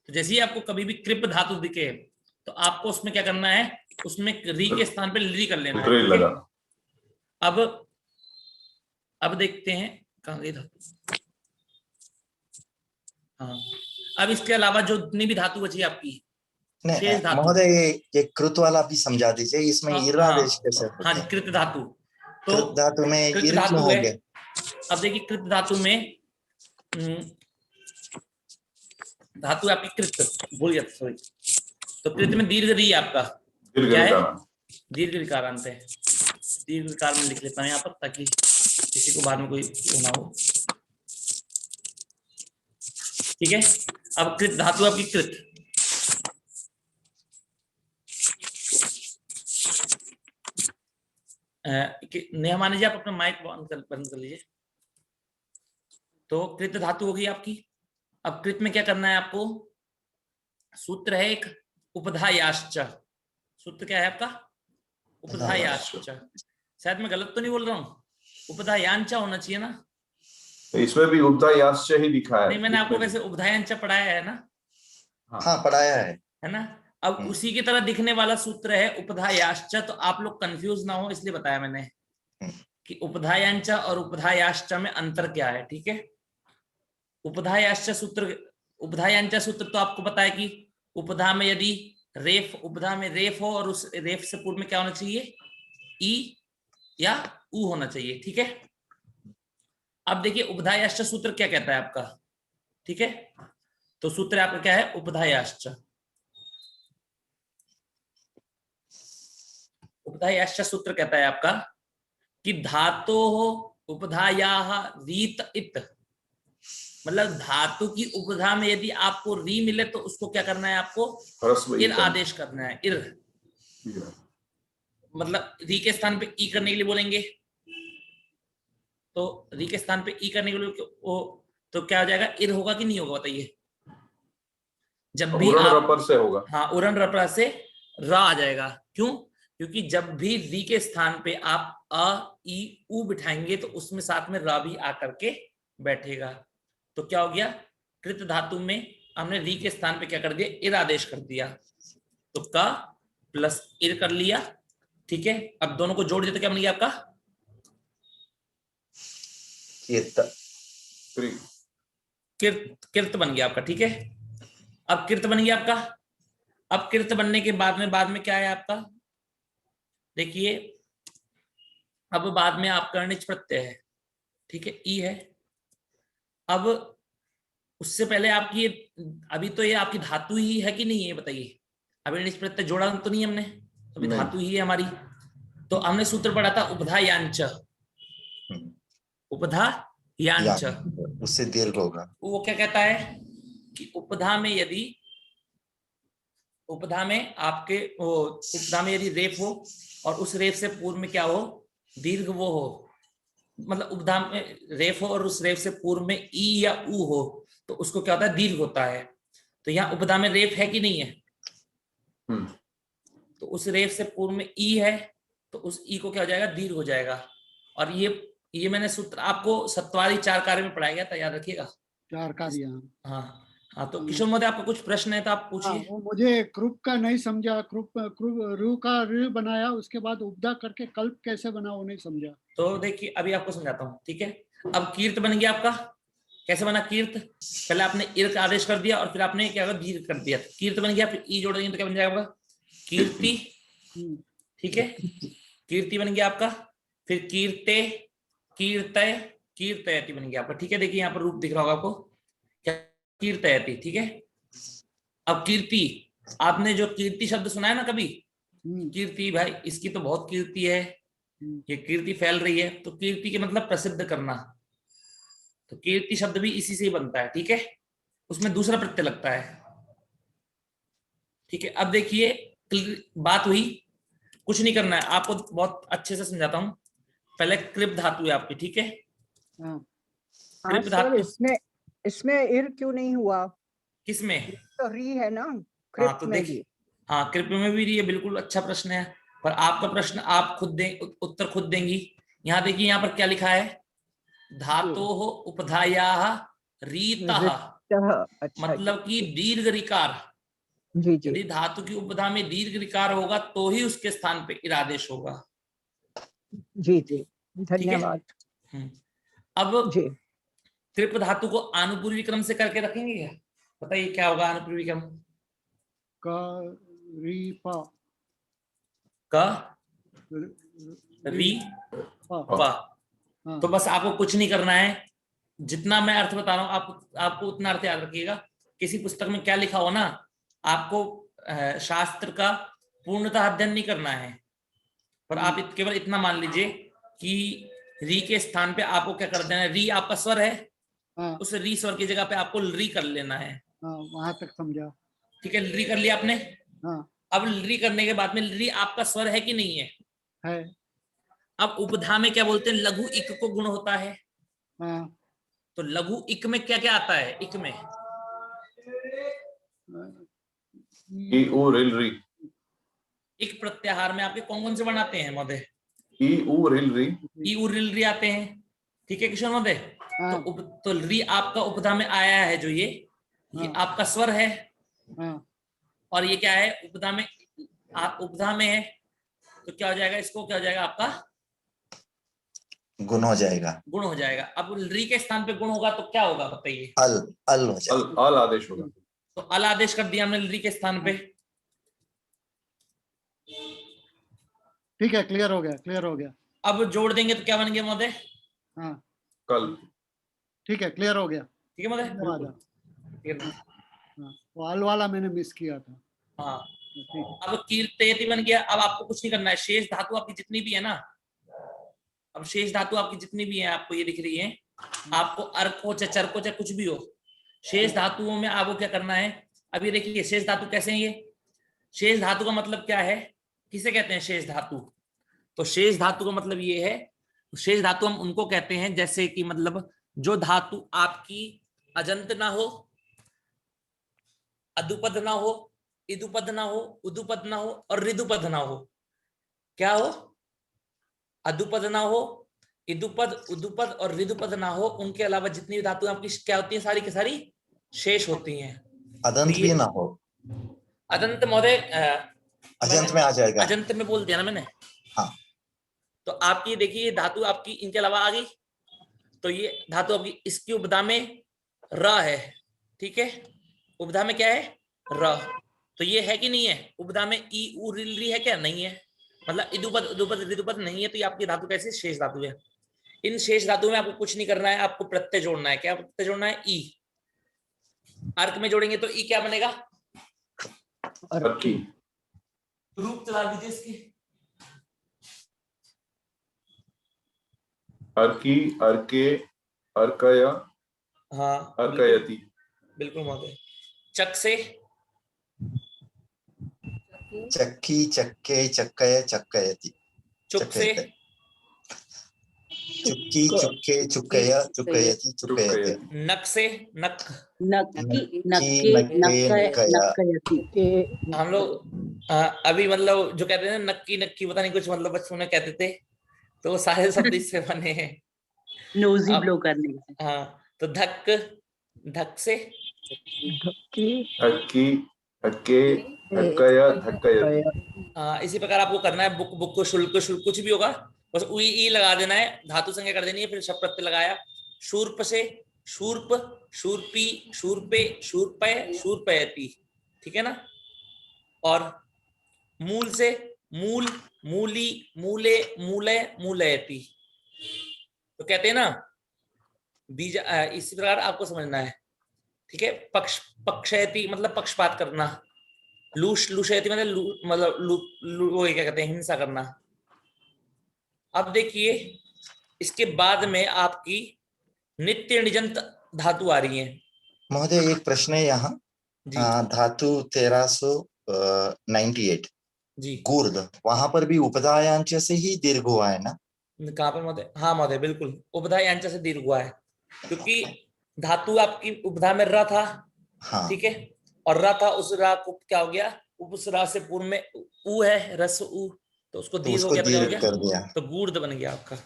तो जैसे ही आपको कभी भी कृप धातु दिखे तो आपको उसमें क्या करना है, उसमें री के स्थान पे ली कर लेना है। अब देखते हैं कहां गई धातु। हाँ, अब इसके अलावा जो जितनी भी धातु बची आपकी, शेष धातु, महोदय ये कृत वाला भी समझा दीजिए, इसमें इरादेश कैसे होता है? हाँ, कृत धातु। तो कृत धातु में कृत इर धातु क्यों हो है। गया? अब देखिए कृत धातु में धातु आपकी कृत, भूल गया सॉरी। तो कृत में दीर्घ री आपका क्या है? दीर्घ ऋकारांत है। दीर्घ ऋकार में लिख लेता हूं यहाँ पर, ताकि किसी को बाद में कोई होना हो। ठीक है, अब कृत धातु आपकी कृत, नेहा मान लीजिए, आप अपना माइक बंद कर लीजिए। तो कृत धातु होगी आपकी। अब कृत में क्या करना है आपको? सूत्र है एक, उपधायाश्च। सूत्र क्या है आपका? उपधायाश्च। शायद मैं गलत तो नहीं बोल रहा हूँ, उपधायांच होना चाहिए ना? इसमें भी उपधायाश्च ही लिखा है। नहीं, मैंने आपको वैसे उपधायांच पढ़ाया है ना? हाँ, पढ़ाया है ना? अब उसी की तरह दिखने वाला सूत्र है उपधायाश्च। तो आप लोग कंफ्यूज ना हो इसलिए बताया मैंने कि उपधायांच और उपधायाश्च में अंतर क्या है। ठीक है, उपधायाश्च सूत्र, उपधायांच सूत्र तो आपको पता है कि उपधा में यदि रेफ, उपधा में रेफ हो और उस रेफ से पूर्व में क्या होना चाहिए? ई या उ होना चाहिए। ठीक है, अब देखिए उपधायाश्च सूत्र क्या कहता है आपका। ठीक है, तो सूत्र आपका क्या है? उपधायाश्च। उपधायाश्च सूत्र कहता है आपका कि धातो उपधायाः रीत इत, मतलब धातु की उपधा में यदि आपको री मिले तो उसको क्या करना है? आपको इर आदेश करना है। इर मतलब री के स्थान पे ई करने के लिए बोलेंगे, तो री के स्थान पे ई करने के लिए तो क्या हो जाएगा? इर होगा कि नहीं होगा बताइए? जब भी रपर से होगा। हाँ, उरन रपरा से रा आ जाएगा। क्यों? क्योंकि जब भी री के स्थान पे आप अ ई उ बिठाएंगे तो उसमें साथ में रा भी आकर के बैठेगा। तो क्या हो गया? कृत धातु में हमने री के स्थान पे क्या कर दिया? इर आदेश कर दिया, तो का प्लस इर कर लिया। ठीक है, अब दोनों को जोड़ दिया तो क्या बन गया आपका? किर्त बन गया आपका, ठीक है। अब किर्त बन गया आपका। अब किर्त बनने के बाद में क्या है आपका, देखिए अब बाद में आपका निच प्रत्यय है, ठीक है, ई है। अब उससे पहले आपकी अभी तो ये आपकी धातु ही है कि नहीं है, बताइए। अभी निच प्रत्यय जोड़ा तो नहीं हमने, अभी धातु ही है हमारी। तो हमने सूत्र पढ़ा था उपधा यांच, उपधा यांच, उससे दीर्घ होगा। वो क्या कहता है कि उपधा में यदि रेफ हो और उस रेफ से पूर्व में क्या हो, दीर्घ वो हो, मतलब उपधा में रेफ हो और उस रेफ से पूर्व में ई या ऊ हो, तो उसको क्या होता है, दीर्घ होता है। तो यहाँ उपधा में रेफ है कि नहीं है, तो उस रेफ से पूर्व में ई है, तो उस ई को क्या हो जाएगा, दीर्घ हो जाएगा। और ये मैंने सूत्र आपको सत्वारी 4 कार्य में पढ़ाया गया था, याद रखिएगा। 4 कार्य। हाँ हाँ, तो किशोर महोदय आपका कुछ प्रश्न है तो आप पूछिए। वो मुझे क्रुप का नहीं समझा, रू का रू बनाया, उसके बाद उपदा करके कल्प कैसे बना वो नहीं समझा। तो देखिए अभी आपको समझाता हूँ, ठीक है। अब कीर्त बन गया आपका, कैसे बना कीर्त, पहले आपने इर का आदेश कर दिया और फिर आपने क्या दीर्घ कर दिया, कीर्त बन गया। फिर ई जोड़ देंगे तो क्या बन जाएगा आपका, कीर्ति, ठीक है, कीर्ति बन गया आपका। फिर कीर्ते, कीर्तय, कीर्तयति बन गया आपका, ठीक है। देखिए यहाँ पर रूप दिख रहा होगा आपको, क्या, कीर्तयति, ठीक है। अब कीर्ति, आपने जो कीर्ति शब्द सुना है ना कभी, कीर्ति भाई इसकी तो बहुत कीर्ति है, ये कीर्ति फैल रही है, तो कीर्ति के मतलब प्रसिद्ध करना, तो कीर्ति शब्द भी इसी से ही बनता है, ठीक है। उसमें दूसरा प्रत्यय लगता है, ठीक है। अब देखिए बात हुई, कुछ नहीं करना है आपको, बहुत अच्छे से समझाता हूं। पहले कृप धातु है आपकी, ठीक है। कृप धातु, इसमें इर क्यों नहीं हुआ, किसमें, तो री है ना। हाँ तो देखिए, हाँ कृप में भी री है, बिल्कुल अच्छा प्रश्न है। पर आपका प्रश्न आप खुद दें, उत्तर खुद देंगी। यहाँ देखिए यहाँ पर क्या लिखा है, धातोः उपधायाः रीतः, मतलब कि दीर्घ रिकार। यदि धातु की उपधा में दीर्घ रिकार होगा तो ही उसके स्थान पे इरादेश होगा। जी जी, धन्यवाद। अब कृप धातु को अनुपूर्वी क्रम से करके रखेंगे क्या, बताइए क्या होगा अनुपूर्वी क्रम, क री पा, क री पा। तो बस आपको कुछ नहीं करना है, जितना मैं अर्थ बता रहा हूँ आपको उतना अर्थ याद रखिएगा। किसी पुस्तक में क्या लिखा हो ना, आपको शास्त्र का पूर्णतः अध्ययन नहीं करना है, पर आप केवल इतना मान लीजिए कि री के स्थान पे आपको क्या कर देना है, री आपका स्वर है, उस री स्वर की जगह पे आपको री कर लेना है। वहां तक समझा, ठीक है, री कर लिया आपने। अब री करने के बाद में री आपका स्वर है कि नहीं है, है। अब उपधा में क्या बोलते हैं, लघु इक को गुण होता है। तो लघु इक में क्या क्या आता है, इक में ई उ रिल री, इक प्रत्याहार में आपके कौन कौन से वर्ण आते हैं महोदय, ई उ रिल री, ई उ रिल री आते हैं, ठीक है किशोर महोदय। तो री आपका उपधा में आया है, जो ये आपका स्वर है, और ये क्या है, उपधा में, आप उपधा में है, तो क्या हो जाएगा, इसको क्या हो जाएगा आपका गुण हो जाएगा, गुण हो जाएगा। अब री के स्थान पे गुण होगा तो क्या होगा बताइए, अल हो जाएगा, अल आदेश होगा। तो अल आदेश कर दिया हमने री के स्थान पे। ठीक है, क्लियर हो गया, क्लियर हो गया। अब जोड़ देंगे तो क्या बन गया महोदय, कल। ठीक है, क्लियर हो गया, ठीक है महोदय। वो अल वाला मैंने मिस किया था। हाँ, अब कीर्तयति बन गया। अब आपको कुछ नहीं करना है, शेष धातु आपकी जितनी भी है ना, अब शेष धातु आपकी जितनी भी है आपको ये दिख रही है, आपको अर्क हो चाहे चर्क हो चाहे कुछ भी हो, शेष धातुओं में आपको क्या करना है। अब ये देखिए शेष धातु कैसे हैं, ये शेष धातु का मतलब क्या है, किसे कहते हैं शेष धातु, तो शेष धातु का मतलब ये है, शेष धातु हम उनको कहते हैं जैसे कि मतलब जो धातु आपकी अजंत ना हो, अदुपद ना हो, इदुपद ना हो, उदुपद ना हो और ऋदुपद ना हो। क्या हो, अदुपद ना हो, इदुपद, उदुपद और ऋदुपद ना हो, उनके अलावा जितनी धातु आपकी क्या होती है, सारी की सारी शेष होती हैं। अदंत भी ना हो, अदंत महोदय अजंत में आ जाएगा, अजंत में बोल दिया ना मैंने। हाँ, तो आपकी देखिए धातु आपकी इनके अलावा आ गई, तो ये धातु आपकी इसकी उपधा में र है, ठीक है। उपधा में क्या है? र। तो ये है कि नहीं है? उपधा में ई उ रिल री है क्या? नहीं है। मतलब इदुपद उदुपद ऋदुपद नहीं है, तो ये आपकी धातु कैसे? शेष धातु है। इन शेष धातु में आपको कुछ नहीं करना है, आपको प्रत्यय जोड़ना है। क्या प्रत्यय जोड़ना है? ई। अर्क में जोड़ेंगे तो ई क्या बनेगा? अर्की। रूप चला दीजिए इसकी। अर्की, अर्के, अर्कय, हाँ अर्कयति। बिल्कुल महोदय। चक से चक्की, चक्के, चक्कय, चक्कयति। चुक से चुक्की, चुक्के, चुक्कय, चुक्कयति, चुक्कयते। नक से नक। नक्की, नक्के, नक्के, नक्के, नक्कयति। हम लोग अभी मतलब जो कहते हैं नक्की नक्की, पता नहीं कुछ मतलब बचपन में कहते थे, तो वो सारे शब्द इससे बने हैं। नोजी ब्लो करने से। हाँ, तो धक, धक से धक्की, धक्की, धक्के, धक्कय, धक्कयति। इसी प्रकार आपको करना है। बुक, बुक को, शुल्क, शुल्क, कुछ भी होगा बस उई ई लगा देना है, धातु संज्ञा कर देनी है, फिर शब्द प्रत्यय लगाया। शूर्प से शूर्प, शूर्पी, शूर्पे, शूर्पय, शूर्पयति, ठीक है ना। और मूल से मूल, मूली, मूले, मूलय, मूलयति। तो कहते हैं ना बीज, इसी प्रकार आपको समझना है, ठीक है। पक्ष, पक्षयति मतलब पक्षपात करना। लूष, लूषयति मतलब वो क्या कहते हैं, हिंसा करना। अब देखिए इसके बाद में आपकी नित्य निजंत धातु आ रही है। महोदय एक प्रश्न है यहाँ। धातु 1398 जी, गुर्द, वहां पर भी उपधायांच से ही दीर्घ हुआ है ना? कहाँ पर महोदय? हाँ महोदय बिल्कुल, उपधा यांच से दीर्घ हुआ है, क्योंकि धातु आपकी उपधा में र था, हाँ। ठीक है, और र था, उस रा को क्या हो गया? उस रा से पूर्व में उ है, रस उ, तो उसको दीर्घ हो गया, तो क्या हो गया? कर दिया। तो गूर्ध बन गया आपका,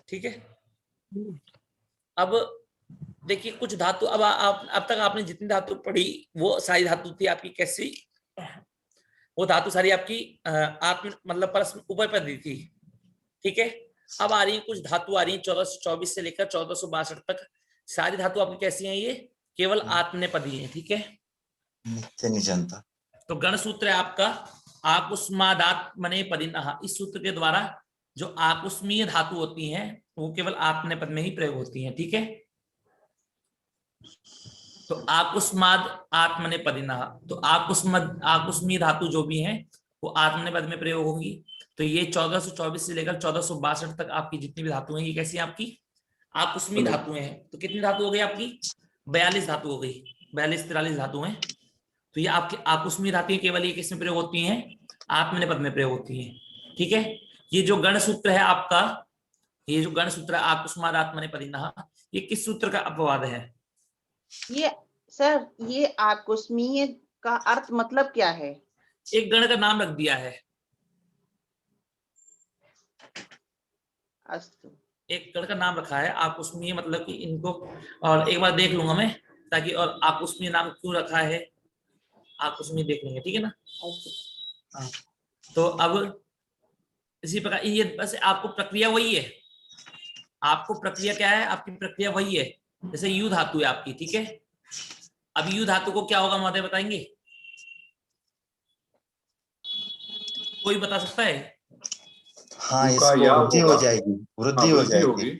ठीक है। अब देखिए कुछ धातु, अब आप अब तक आपने जितनी धातु पढ़ी वो सारी धातु थी आपकी कैसी? वो धातु सारी आपकी आत्म मतलब परस्पर उपपदी थी, ठीक है। अब आ रही है कुछ धातु आ रही है 1424 से लेकर 1462 तक। सारी धातु आपकी कैसी हैं? ये केवल आत्मनेपदी है, ठीक है। नित्य निजंता। तो गण सूत्र है आपका आकुस्मादात्मने पदिनः। इस सूत्र के द्वारा जो आकुस्मीय धातु होती हैं वो केवल आत्मनेपद में ही प्रयोग होती हैं, ठीक है। तो आकुस्माद आत्मनेपदिनः, तो आकुस्मीय धातु जो भी हैं वो आत्मनेपद में प्रयोग होंगी। तो ये 1424 से लेकर 1462 तक आपकी जितनी भी धातु हैं ये कैसी हैं? आपकी आकुस्मीय धातुएं हैं। तो कितनी धातु हो गई आपकी? 42 धातु हो गई, 42-43 धातु हैं। तो ये आपकी आकुस्मीय धातुएं केवल ये किस में प्रयोग होती हैं? आत्मनेपद में प्रयोग होती हैं, ठीक है। ये जो गण सूत्र है आपका, ये जो गण सूत्र है आकुस्माद आत्मनेपदिनः, ये किस सूत्र का अपवाद है? ये सर, ये आकुस्मीय का अर्थ मतलब क्या है? एक गण का नाम रख दिया है। अस्तु। एक गण का नाम रखा है आकुस्मीय, मतलब कि इनको, और एक बार देख लूंगा मैं ताकि, और आकुस्मीय नाम क्यों रखा है आकुस्मीय देख लेंगे, ठीक है ना। तो अब इसी प्रकार ये बस आपको प्रक्रिया वही है, आपको प्रक्रिया क्या है? आपकी प्रक्रिया वही है। जैसे यू धातु है आपकी, ठीक है। अब यू धातु को क्या होगा महोदय बताएंगे? कोई बता सकता है? हाँ, इसको वृद्धि हो जाएगी, वृद्धि हो जाएगी।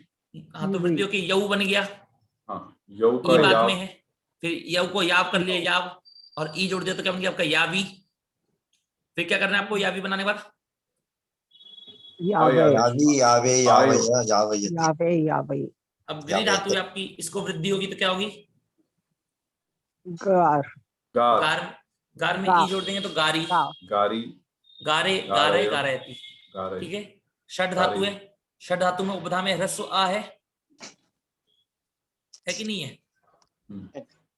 हाँ, तो वृद्धि होगी, यऊ बन गया। हाँ, यऊ का ई बाद याव में है, फिर यऊ को याव कर लिया, याव, और ई जोड़ दिया तो क्या बन गया आपका? यावी। फिर क्या करना है आपको यावी बनाने के बाद? यावी, यावे, यावय, यावयति। यावे, यावय। अब गृह धातु है आपकी, इसको वृद्धि होगी तो क्या होगी? गार, गार, गार में ई जोड़ देंगे तो गारी, गारी, गारे, गारे, गारयति, गारे। ठीक है। षड धातु है, षड धातु में उपधा में ह्रस्व आ है कि नहीं है?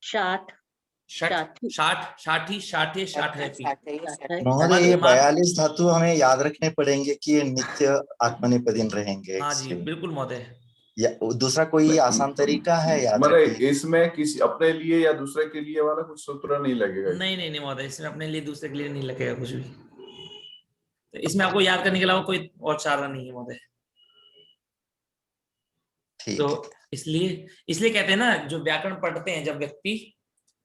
शाठ, षठ, षाठ, षाठी, षाठे, षाठयति। महोदय ये 42 धातु हमें याद रखने पड़ेंगे कि ये नित्य आत्मनेपदीन रहेंगे। हाँ जी बिल्कुल महोदय। या दूसरा कोई आसान तरीका है याद मतलब रखने? इसमें किसी अपने लिए या दूसरे के लिए वाला कुछ सूत्र नहीं लगेगा? नहीं नहीं नहीं महोदय, इसमें अपने लिए दूसरे के लिए नहीं लगेगा कुछ भी। तो इसमें आपको याद करने के अलावा कोई और चारा नहीं है महोदय। ठीक। तो इसलिए कहते हैं ना, जो व्याकरण पढ़ते हैं जब व्यक्ति,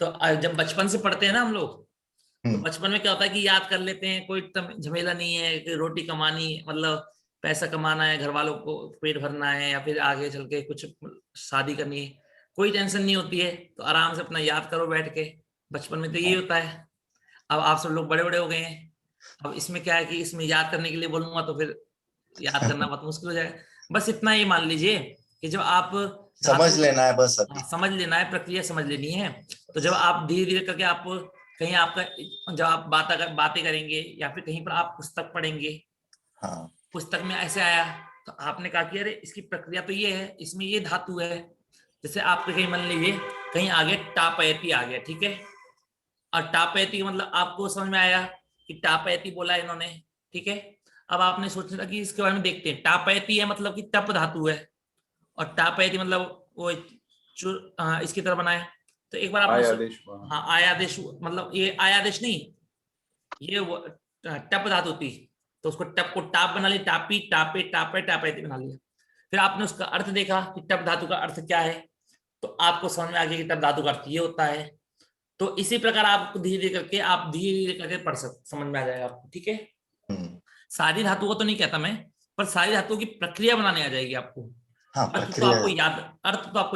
तो जब बचपन से पढ़ते हैं ना हम लोग, तो बचपन में क्या होता है कि याद कर लेते हैं, कोई झमेला नहीं है कि रोटी कमानी, मतलब पैसा कमाना है, घर वालों को पेट भरना है, या फिर आगे चल के कुछ शादी करनी है, कोई टेंशन नहीं होती है, तो आराम से अपना याद करो बैठ के। बचपन में तो यही होता है। अब आप सब लोग बड़े बड़े हो गए हैं, अब इसमें क्या है कि इसमें याद करने के लिए बोलूंगा तो फिर याद करना बहुत मुश्किल हो जाएगा। बस इतना ही मान लीजिए कि जब आप समझ लेना है बस अभी। समझ लेना है, प्रक्रिया समझ लेनी है। तो जब आप धीरे धीरे करके आप कहीं आपका, जब आप बातें करेंगे या फिर कहीं पर आप पुस्तक पढ़ेंगे, हाँ, पुस्तक में ऐसे आया तो आपने कहा कि अरे इसकी प्रक्रिया तो ये है, इसमें ये धातु है। जैसे आपके कहीं मान लीजिए कहीं आगे टापयति आ गया, ठीक है, और टापयति का मतलब आपको समझ में आया कि टापयति बोला इन्होंने, ठीक है। अब आपने सोचना कि इसके बारे में देखते हैं। टापयति है मतलब कि टप धातु है, और टापयति मतलब वो इसकी तरह बनाया। तो एक बार आपने हाँ आयादेश, मतलब ये आयादेश नहीं, ये टप धातु थी, तो उसको टप को टाप बना लिया, टापी टापे टापे टापयति बना लिया। फिर आपने उसका अर्थ देखा कि टप धातु का अर्थ क्या है, तो आपको समझ में आ गया कि टप धातु का अर्थ ये होता है। तो इसी प्रकार आपको धीरे धीरे करके पढ़ सकते, समझ में आ जाएगा आपको, ठीक है। सारी धातु को तो नहीं कहता मैं, पर सारी धातुओं की प्रक्रिया बनाने आ जाएगी आपको। हाँ, अर्थ तो आपको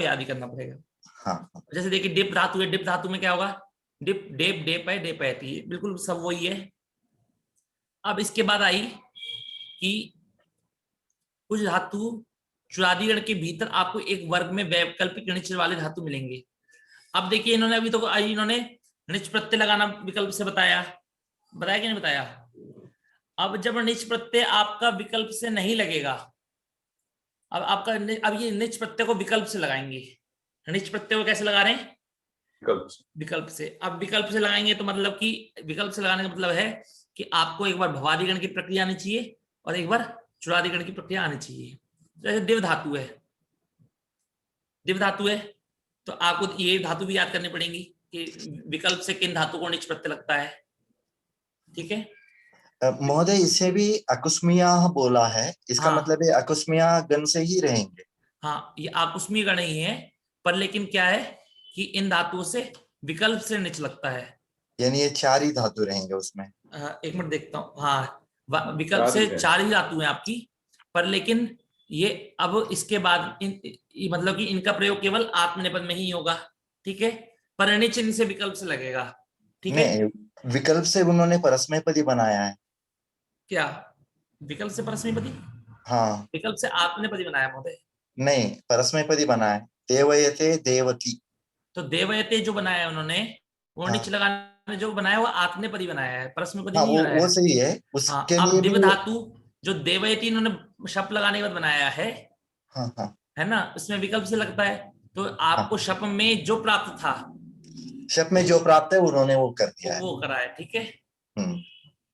याद ही करना पड़ेगा। हाँ। जैसे देखिए डिप धातु है, डिप धातु में क्या होगा, डिप डेप डेप है, डेप है, बिल्कुल सब वही है। अब इसके बाद आई कि कुछ धातु चुरादीगण के भीतर आपको एक वर्ग में वैकल्पिक निच वाले धातु मिलेंगे। अब देखिए इन्होंने अभी तो इन्होंने निच प्रत्यय लगाना विकल्प से बताया कि नहीं बताया। अब जब निच प्रत्यय आपका विकल्प से नहीं लगेगा, अब ये निच प्रत्यय को विकल्प से लगाएंगे। निच प्रत्यय को कैसे लगा रहे हैं, विकल्प से। अब विकल्प से लगाएंगे तो मतलब कि विकल्प से लगाने का मतलब है कि आपको एक बार भवादिगण की प्रक्रिया आनी चाहिए और एक बार चुरादिगण की प्रक्रिया आनी चाहिए। जैसे दिव धातु है, तो आपको ये धातु भी याद करनी पड़ेगी कि विकल्प से किन धातु को निच प्रत्यय लगता है, ठीक है। महोदय इसे भी अकुस्मिया बोला है, इसका मतलब है अकुस्मिया गण से ही रहेंगे। हाँ, ये अकुस्मिया गण ही है, पर लेकिन क्या है कि इन धातुओं से विकल्प से निच लगता है, यानी ये 4 ही धातु रहेंगे उसमें। एक मिनट देखता हूँ। हाँ, विकल्प से 4 ही धातु है आपकी, पर लेकिन ये अब इसके बाद मतलब कि इनका प्रयोग केवल आत्मनेपद में ही होगा, ठीक है। पर निच इनसे विकल्प से लगेगा, ठीक है। विकल्प से उन्होंने परस्मैपदी बनाया है। क्या विकल्प से परस्मैपदी? हाँ, विकल्प से आत्मनेपदी बनाया महोदय? नहीं, परस्मैपदी बनाया है। देवयते देवती, तो देवयते जो बनाया है उन्होंने, वो निच लगाने जो बनाया वो आत्मनेपदी बनाया है, परस्मैपदी नहीं बनाया। वो सही है। उसके लिए अब दिव धातु जो देवयती इन्होंने शप लगाने के बाद बनाया है, है ना, उसमें विकल्प से लगता है। तो आपको शप में जो प्राप्त था, शप में जो प्राप्त है उन्होंने वो कर दिया है, वो करा है, ठीक है।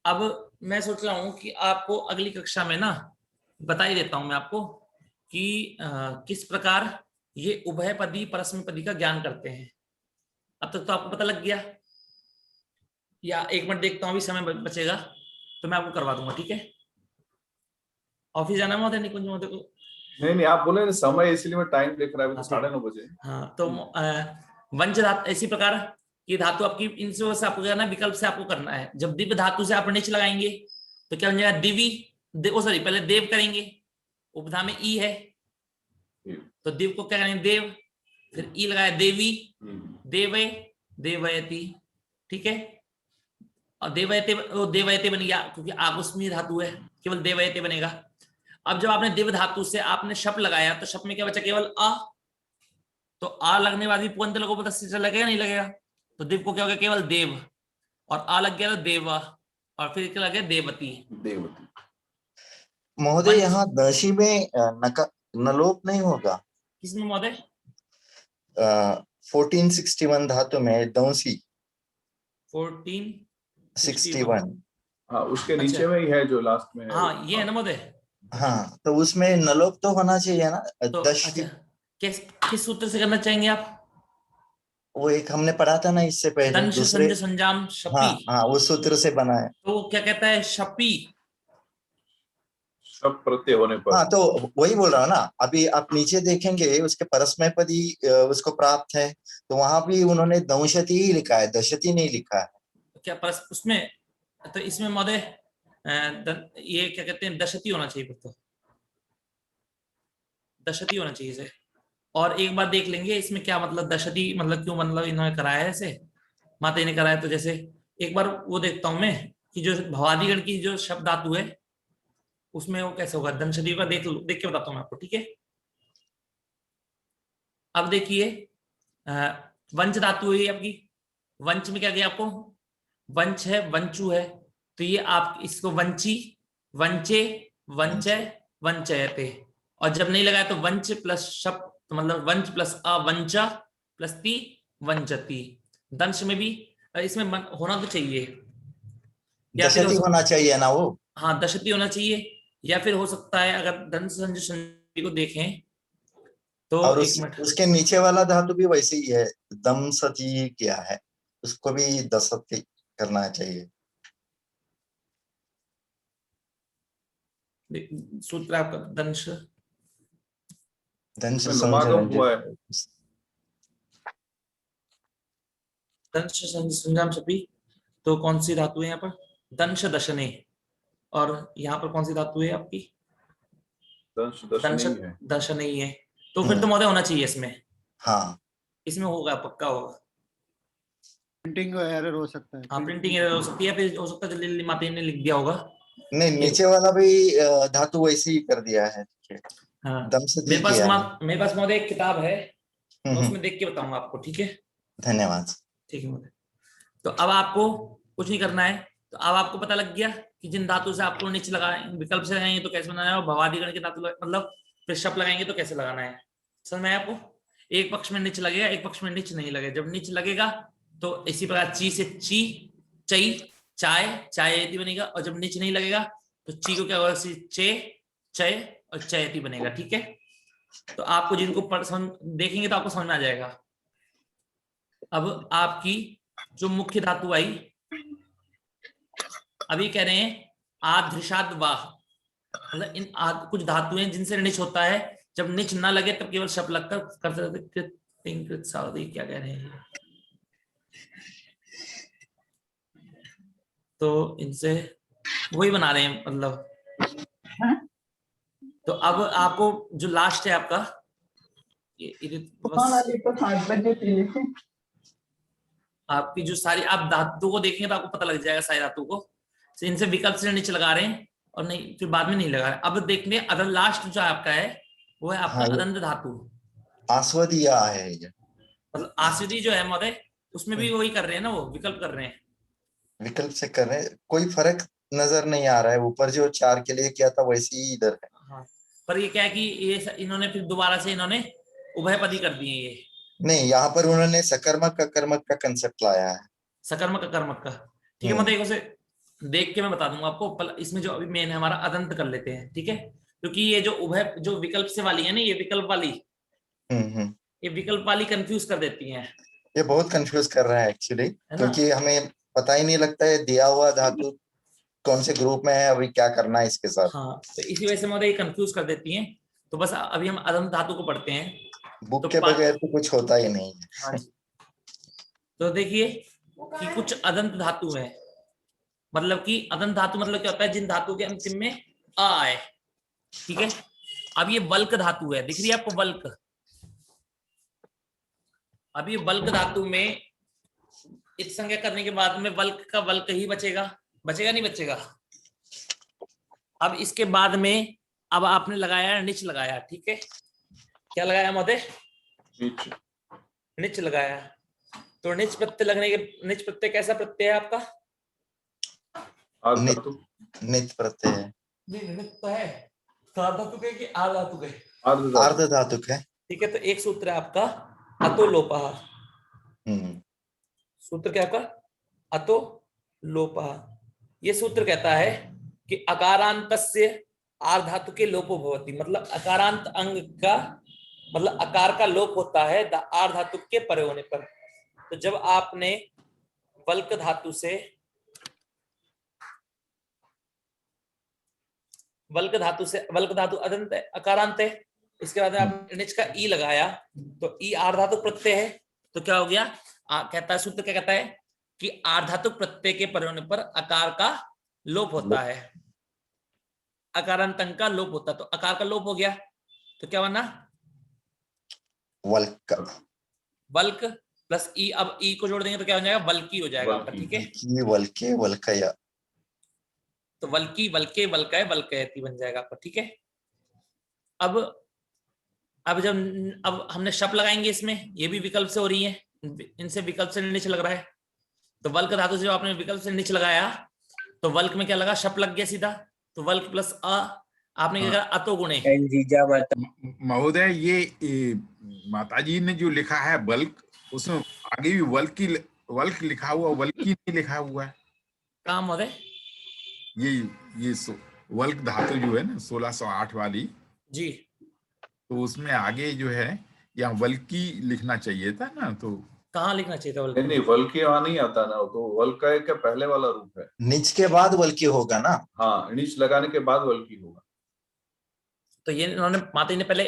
अब मैं सोच रहा हूं कि आपको अगली कक्षा में ना बता ही देता हूं मैं आपको कि किस प्रकार ये उभयपदी परस्मैपदी का ज्ञान करते हैं। अब तक तो आपको पता लग गया, या एक मिनट देखता हूं, अभी समय बचेगा तो मैं आपको करवा दूंगा, ठीक है। ऑफिस जाना महोदय निकुंज महोदय को? नहीं, आप बोले ना समय, इसलिए मैं टाइम देख रहा हूँ, 9:30 बजे। हाँ, तो वंच धातु इसी प्रकार की धातु आपकी इनसे से आपको करना है, विकल्प से आपको करना है। जब दिव्य धातु से आप निच लगाएंगे तो क्या बन जाएगा, दिवी, सॉरी पहले देव करेंगे, उपधा में ई है, तो दिव को क्या करेंगे, देव, फिर ई लगाया देवी, देवय, देवयति, ठीक है। और देवयते बन गया, क्योंकि आगुस्मी धातु है, केवल देवयते बनेगा। अब जब आपने दिव धातु से आपने शप लगाया तो शप में क्या बचा, केवल अ, तो आ लगने बाद भी पुअंत लोगों को पता लगेगा नहीं लगेगा, तो दिव को क्या हो गया, केवल देव, और आ लग गया तो देव, और फिर क्या लग गया, देवती। महोदय यहाँ दशी में नलोप नहीं होगा? किसमें महोदय? 1461 धातु में दंसी 1461, हाँ, उसके नीचे में ही है जो लास्ट में है। हाँ, ये है ना महोदय। हाँ, तो उसमें नलोप तो होना चाहिए ना। तो अच्छा, किस सूत्र से करना चाहेंगे आप? वो एक हमने पढ़ा था ना इससे पहले, दूसरे संजाम शपी, हाँ, वो सूत्र से बना है। तो क्या कहता है, शपी, शब्द प्रत्यय होने पर। हाँ, तो वही बोल रहा हूँ ना, अभी आप नीचे देखेंगे उसके परस्मय पदी उसको प्राप्त है, तो वहां भी उन्होंने दंशति ही लिखा है, दशति नहीं लिखा है। क्या परस उसमें, तो इसमें महोदय ये क्या कहते हैं, दशती होना चाहिए फिर तो, दशती होना चाहिए इसे। और एक बार देख लेंगे इसमें क्या मतलब दशती, मतलब क्यों, मतलब इन्होंने कराया है ऐसे, माता जी ने कराया। तो जैसे एक बार वो देखता हूं मैं कि जो भवादिगण की जो शब्द धातु है उसमें वो कैसे होगा, दंशती का देख के बताता हूँ मैं आपको, ठीक है। अब देखिए वंच धातु है आपकी, वंच में क्या किया आपको, वंच है, वंचु है, तो ये आप इसको वंची, वंचे, वंचय, वंचयते, और जब नहीं लगाया तो वंच प्लस शब्द, तो मतलब वंच प्लस अवंचा प्लस ती वंचती। दंश में भी इसमें होना तो चाहिए, या फिर दशति होना चाहिए ना वो। हाँ दशती होना चाहिए, या फिर हो सकता है अगर दंश संधि को देखें तो और एक मिनट, उसके नीचे वाला धातु भी वैसे ही है, दम सती किया है, उसको भी दशति करना चाहिए। सूत्र आपका दंश, दंश समागम हुआ है। दंश संज्ञाम छपी, तो कौन सी धातु है यहाँ पर, दंश दशने, और यहाँ पर कौन सी धातु है आपकी, दंश दंश नहीं है। दश नहीं है, तो फिर तो महोदय होना चाहिए इसमें, हाँ इसमें होगा, पक्का होगा। प्रिंटिंग एरर हो सकता है। हाँ प्रिंटिंग एरर हो सकती है, फिर हो सकता है जल्दी माता जी ने लिख दिया होगा। नहीं, नीचे वाला भी धातु वैसे ही कर दिया है, हाँ दम सती किया है। मेरे पास महोदय एक किताब है, मैं उसमें देख के बताऊंगा आपको, ठीक है। धन्यवाद। ठीक है महोदय। तो अब आपको कुछ नहीं करना है, तो अब आपको पता लग गया कि जिन धातु से आपको नीचे लगाए, विकल्प से लगाएंगे तो कैसे बनाना है, और भवादिगण के धातु मतलब फिर शब्द लगाएंगे तो कैसे लगाना है, समझ में आया आपको। एक पक्ष में नीचे लगेगा, एक पक्ष में नीचे नहीं लगेगा। जब नीचे लगेगा तो इसी प्रकार ची से ची, चई, चाय, चायती बनेगा, और जब नीचे नहीं लगेगा तो ची को क्या होगा, चे, चय और चयती बनेगा, ठीक है। तो आपको जिनको देखेंगे तो आपको समझ में आ जाएगा। अब आपकी जो मुख्य धातु आई, अभी कह रहे हैं आधृषाद वाह, मतलब इन कुछ धातुएं जिनसे निच होता है, जब निच ना लगे तब केवल शब्द लगकर कर सकते, क्या कह रहे हैं, तो इनसे वही बना रहे हैं मतलब। तो अब आपको जो लास्ट है आपका आपकी जो सारी आप धातु को देखेंगे तो आपको पता लग जाएगा सारी धातु को, इनसे विकल्प से नीचे लगा रहे हैं और नहीं फिर बाद में नहीं लगा रहे। अब देखने अदर लास्ट जो आपका है वो है आपका अदंत धातु, आस्वदिया है ये, मतलब आस्वदी जो है महोदय उसमें भी वही कर रहे हैं ना, वो विकल्प कर रहे हैं, विकल्प से कर रहे हैं, कोई फर्क नजर नहीं आ रहा है। ऊपर जो 4 के लिए किया था वैसे ही इधर है। हाँ, पर ये क्या है कि ये इन्होंने फिर दोबारा से इन्होंने उभयपदी कर दिए ये, नहीं, यहाँ पर उन्होंने सकर्मक अकर्मक का कंसेप्ट लाया है, सकर्मक अकर्मक का, ठीक है। मतलब उसे देख के मैं बता दूंगा आपको। इसमें जो अभी मेन है हमारा अदंत कर लेते हैं, ठीक है, क्योंकि ये जो उभय जो विकल्प से वाली है ना, ये विकल्प वाली, ये विकल्प वाली कंफ्यूज कर देती हैं, ये बहुत कंफ्यूज कर रहा है एक्चुअली, क्योंकि हमें पता ही नहीं लगता है दिया हुआ धातु कौन से ग्रुप में है, अभी क्या करना है इसके साथ। हाँ, तो इसी वजह से मतलब ये कंफ्यूज कर देती हैं। तो बस अभी हम अदंत धातु को पढ़ते हैं, बुक के बगैर तो कुछ होता ही नहीं है। हाँ जी। तो देखिए कि कुछ अदंत धातु है, मतलब कि अदंत धातु मतलब क्या होता है, जिन धातु के अंतिम में अ आए, ठीक है। अब ये वल्क धातु है, दिख रही है आपको वल्क, अब ये वल्क धातु में इत संज्ञा करने के बाद में वल्क का वल्क ही बचेगा, बचेगा नहीं बचेगा। अब इसके बाद में अब आपने लगाया निच लगाया, ठीक है, क्या लगाया महोदय, निच लगाया। तो निच प्रत्यय लगने के, निच प्रत्यय कैसा प्रत्यय है आपका, नित प्रत्यय है, नित तो है, धातुक है कि आधातुक है, अर्ध धातुक है, ठीक है। तो एक सूत्र है आपका अतो लोपः, सूत्र क्या आपका अतो लोपः। ये सूत्र कहता है कि अकारांतस्य आर्धातुके लोपो भवति, मतलब अकारांत अंग का मतलब अकार का लोप होता है आर्धातुक के परे होने पर। तो जब आपने वल्क धातु से वल्क धातु से, वल्क धातु अदंत है, अकारांत है, इसके बाद आप निच का ई लगाया तो ई आर्धातुक प्रत्यय है, तो क्या हो गया? कहता है सूत्र, क्या कहता है कि आर्धातुक प्रत्यय के पर होने पर आकार का लोप होता है, अकारांत का लोप होता है, तो आकार का लोप हो गया तो क्या बना? वल्क। वल्क प्लस ई, अब ई को जोड़ देंगे तो क्या हो जाएगा? वल्की हो जाएगा आपका, ठीक है? वल्के वल्कया, तो वल्की वल्के वल्कय वल्कयति बन जाएगा आपका, ठीक है? अब जब अब हमने शप लगाएंगे इसमें, ये भी विकल्प से हो रही है, इनसे विकल्प से निच लग रहा है, तो वल्क धातु से जो आपने विकल्प से निच लगाया तो वल्क में क्या लगा? शप लग गया सीधा, तो वल्क प्लस अ, आपने क्या करा? अतो गुणे। महोदय ये माताजी ने जो लिखा है बल्क, उसमें आगे भी वल्क लिखा हुआ, वल्की नहीं लिखा हुआ है। कहाँ महोदय? ये वल्क धातु जो है ना 1608 वाली जी, तो उसमें आगे जो है यहाँ वल्की लिखना चाहिए था ना, तो कहाँ लिखना चाहिए था वल्क? नहीं, वल्की वहां नहीं आता ना, तो वल्कय का पहले वाला रूप है, निच के बाद वल्की होगा ना। हाँ, नीच लगाने के बाद वल्की होगा। तो ये इन्होंने माता ने पहले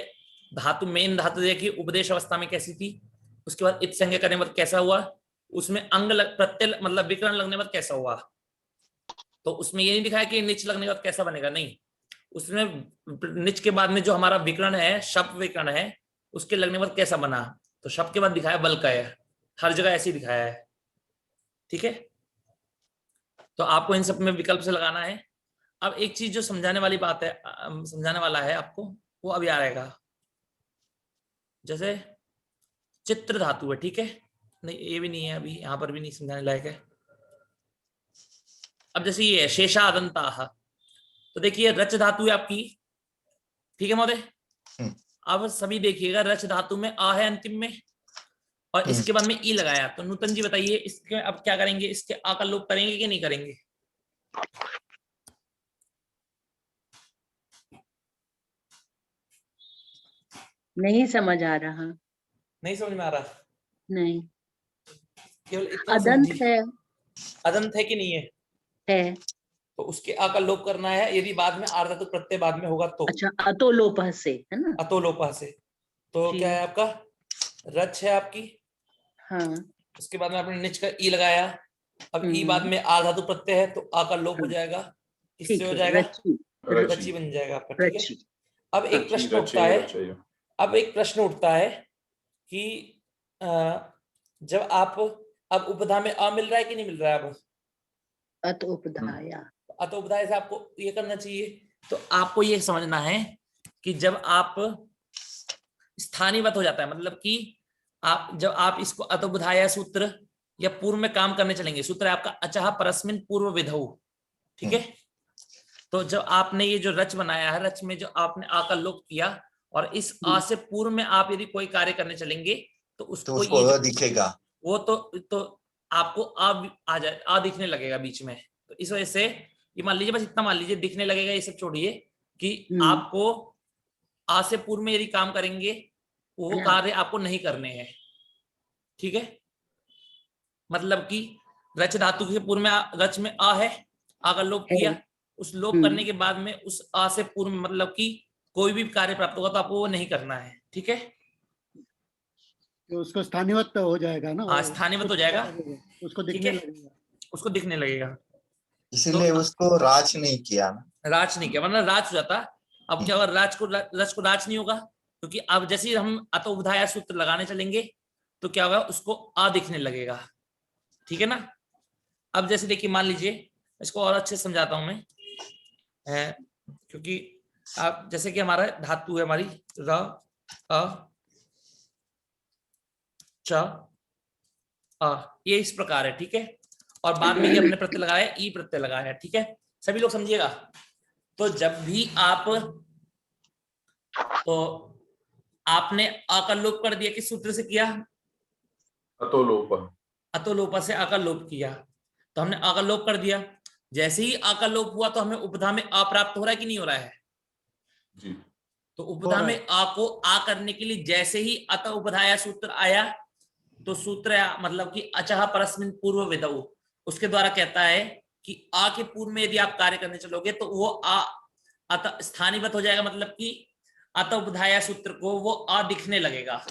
धातु, मेन धातु देखी उपदेश अवस्था में कैसी थी, उसके बाद इत संज्ञा करने पर कैसा हुआ, उसमें अंग प्रत्यय मतलब विकरण लगने पर कैसा हुआ, तो उसमें ये नहीं दिखाया कि निच लगने के बाद कैसा बनेगा, नहीं, उसमें निच के बाद में जो हमारा विकरण है, शब्द विकरण है, उसके लगने पर कैसा बना, तो शब्द के बाद दिखाया वल्कय, हर जगह ऐसे ही दिखाया है, ठीक है? तो आपको इन सब में विकल्प से लगाना है। अब एक चीज जो समझाने वाली बात है, समझाने वाला है आपको, वो अभी आ रहेगा। जैसे चित्र धातु है, ठीक है? नहीं, ये भी नहीं है, अभी यहाँ पर भी नहीं समझाने लायक है। अब जैसे ये शेषादंताः, तो देखिए रच धातु है आपकी, ठीक है महोदय? अब सभी देखिएगा, रच धातु में आ है अंतिम में, और इसके बाद में ई लगाया, तो नूतन जी बताइए इसके अब क्या करेंगे? इसके आ का लोप करेंगे कि नहीं करेंगे? नहीं समझ आ रहा। नहीं समझ में आ रहा? नहीं, केवल इतना अदंत समझिए। है। अदंत है कि नहीं है? है। तो उसके आ का लोप करना है, यदि बाद में आर्धातुक प्रत्यय बाद में होगा तो। अच्छा, अतो लोप से, है ना? अतो लोपः से, तो क्या है आपका? रच है आपकी, हाँ, उसके बाद में आपने निच का ई लगाया, अब ई बाद में आर्धातु प्रत्यय है तो आ का लोप हो जाएगा, किससे हो जाएगा? रची बन जाएगा आपका, ठीक है? अब एक प्रश्न उठता है, अब एक प्रश्न उठता है कि जब आप, अब उपधा में अ मिल रहा है कि नहीं मिल रहा है? अब अतोपधाया, अतोपधाय से आपको ये करना चाहिए, तो आपको ये समझना है कि जब आप स्थानीयवत हो जाता है, मतलब कि आप जब आप इसको अतोपधाया सूत्र या पूर्व में काम करने चलेंगे, सूत्र है आपका अचः परस्मिन् पूर्व विधौ, ठीक है? तो जब आपने ये जो रच बनाया है, रच में जो आपने आ का लोप किया, और इस आ से पूर्व में आप यदि कोई कार्य करने चलेंगे तो उसको ये दिखेगा, वो तो आपको आ जाए, आ दिखने लगेगा बीच में। तो इस वजह से ये मान लीजिए, बस इतना मान लीजिए, दिखने लगेगा ये सब छोड़िए, कि आपको आ से पूर्व में यदि काम करेंगे वो कार्य आपको नहीं करने हैं, ठीक है? मतलब कि रच धातु के पूर्व में रच में आ है, आ का लोप किया, उस लोप करने के बाद में उस आ से पूर्व में मतलब कि कोई भी कार्य प्राप्त होगा तो आपको वो नहीं करना है, ठीक है? तो उसको स्थानीयवत हो जाएगा ना? हाँ, स्थानीयवत हो जाएगा, उसको दिखने लगेगा, उसको दिखने लगेगा, इसीलिए तो उसको राज नहीं किया ना, राज नहीं किया, वरना राज हो जाता। अब क्या होगा? रच को राज नहीं होगा, क्योंकि अब जैसे ही हम अतोपधाया सूत्र लगाने चलेंगे तो क्या होगा? उसको आ दिखने लगेगा, ठीक है ना? अब जैसे देखिए, मान लीजिए, इसको और अच्छे से समझाता हूं मैं, क्योंकि आप जैसे कि हमारा धातु है हमारी र, अ, च, अ, ये इस प्रकार है, ठीक है? और बाद में ये हमने प्रत्यय लगाया, ई प्रत्यय लगाया है, ठीक है? सभी लोग समझिएगा। तो जब भी आप, तो आपने आ का लोप कर दिया, किस सूत्र से किया? अतोलोप से आ का लोप किया, तो हमने आ का लोप कर दिया, जैसे ही आ का लोप हुआ तो हमें उपधा में आ प्राप्त हो रहा है कि नहीं हो रहा है? जी। तो उपधा में आ को आ करने के लिए जैसे ही अत उपधाया सूत्र आया, तो सूत्र मतलब कि अचः परस्मिन् पूर्व विधौ, उसके द्वारा कहता है कि आ के पूर्व में यदि आप कार्य करने चलोगे तो वो आ अत स्थानीवत हो जाएगा, मतलब कि अत उपधाया सूत्र को वो अ दिखने लगेगा,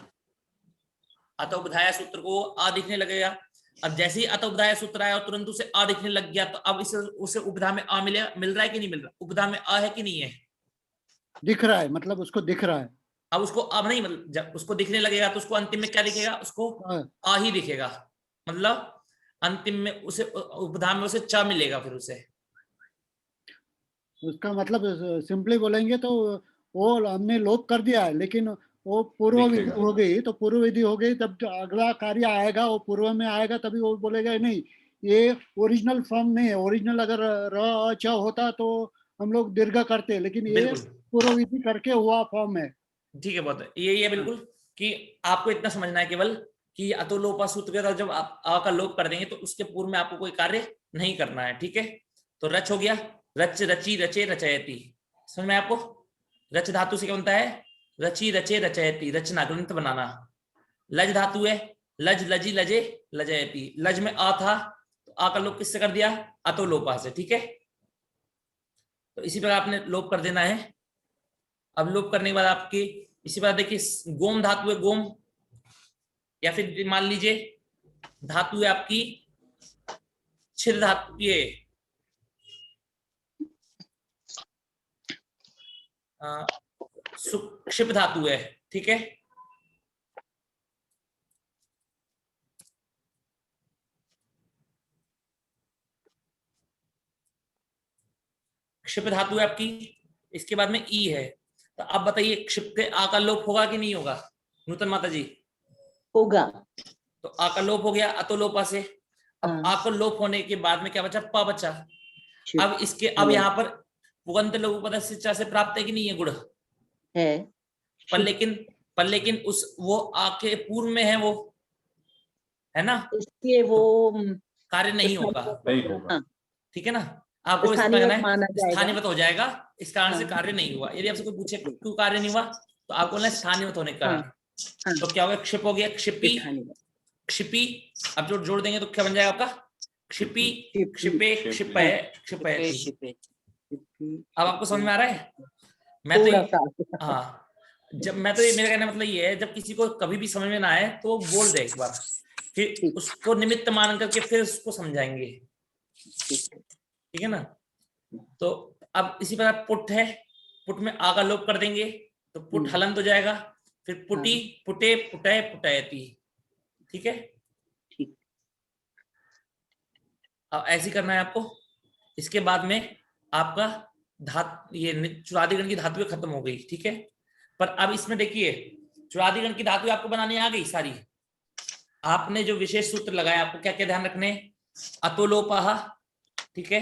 अत उपधाया सूत्र को अ दिखने लगेगा। अब जैसे ही अत उपधाया सूत्र आया और तुरंत उसे अ दिखने लग गया, तो अब इसे उसे उपधा में अ मिल रहा है कि नहीं मिल रहा? उपधा में अ है कि नहीं है? दिख रहा है, मतलब उसको दिख रहा है। अब उसको अब नहीं, मतलब जब उसको दिखने लगेगा तो उसको अंतिम में क्या दिखेगा? उसको आ ही दिखेगा, मतलब अंतिम में उसे उपधा में उसे च मिलेगा फिर उसे। उसका मतलब सिंपली बोलेंगे तो वो हमने लोप कर दिया है, लेकिन वो पूर्व विधि दिखेगा। हो गई, तो पूर्व विधि हो गई, तब जो अगला कार्य आएगा वो पूर्व में आएगा, तभी वो बोलेगा नहीं ये ओरिजिनल फॉर्म नहीं है। ओरिजिनल अगर र च होता तो हम लोग दीर्घ करते, लेकिन ये बिल्कुल पूर्व विधि करके हुआ फॉर्म है। ठीक है, बहुत यही है बिल्कुल, कि आपको इतना समझना है केवल कि अतोलोपा सूत्र के तहत जब आप आ का लोप कर देंगे तो उसके पूर्व में आपको कोई कार्य नहीं करना है, ठीक है। तो रच हो गया, रच रची रचे रचयति, समझ में आपको? रच धातु से क्या बनता है? रची रचे रचयति, रचना ग्रंथ बनाना। लज धातु है, लज लजी लजे लजयति, लज में आ था तो आ का लोप किससे कर दिया? अतोलोपा से, ठीक है। तो इसी प्रकार आपने लोप कर देना है। अब लोप करने के बाद आपकी इसी बात देखिए, गोम धातु है, गोम, या फिर मान लीजिए धातु है आपकी छिद धातु, ये क्षिप धातु है, ठीक है। क्षिप धातु है आपकी, इसके बाद में ई है। तो आप बताइए क्षिप के आ का लोप होगा कि नहीं होगा नूतन माता जी? होगा। तो आ का लोप हो गया अतोलोपा से। अब आ को लोप होने के बाद में क्या बचा? प बचा। अब इसके अब यहाँ पर पुगंत लघु पदस्य से प्राप्त है कि नहीं है गुण? है। पर लेकिन उस वो आ के पूर्व में है, वो है ना, इसलिए वो कार्य नहीं होगा, नहीं होगा। ठीक है ना। आपको इस स्थानीय करना माना है, जाएगा। स्थानीयत हो जाएगा, इस कारण से कार्य नहीं हुआ। यदि आपसे कोई पूछे क्यों कार्य नहीं हुआ, तो आपको बोलना स्थानीयत होने के कारण। तो क्या हो गया? क्षिप हो गया, क्षिपी, क्षिपी। अब जो जोड़ देंगे तो क्या बन जाएगा आपका? क्षिपी, क्षिपे, क्षिपय, क्षिपयति। अब आपको समझ में आ रहा है? मैं तो हाँ, जब मैं तो ये मेरा कहने मतलब ये है, जब किसी को कभी भी समझ में ना आए तो वो बोल दे एक बार, फिर उसको निमित्त मान करके फिर उसको समझाएंगे, ठीक है ना। तो अब इसी प्रकार पुट है, पुट में आ का लोप कर देंगे तो पुट हलंत हो जाएगा, फिर पुटी, पुटे, पुटय, पुटयति, ठीक है। अब ऐसे करना है आपको। इसके बाद में आपका ये चुरादिगण की धातुएं खत्म हो गई, ठीक है। पर अब इसमें देखिए चुरादिगण की धातु आपको बनानी आ गई सारी। आपने जो विशेष सूत्र लगाया, आपको क्या क्या ध्यान रखने? अतोलोपः, ठीक है,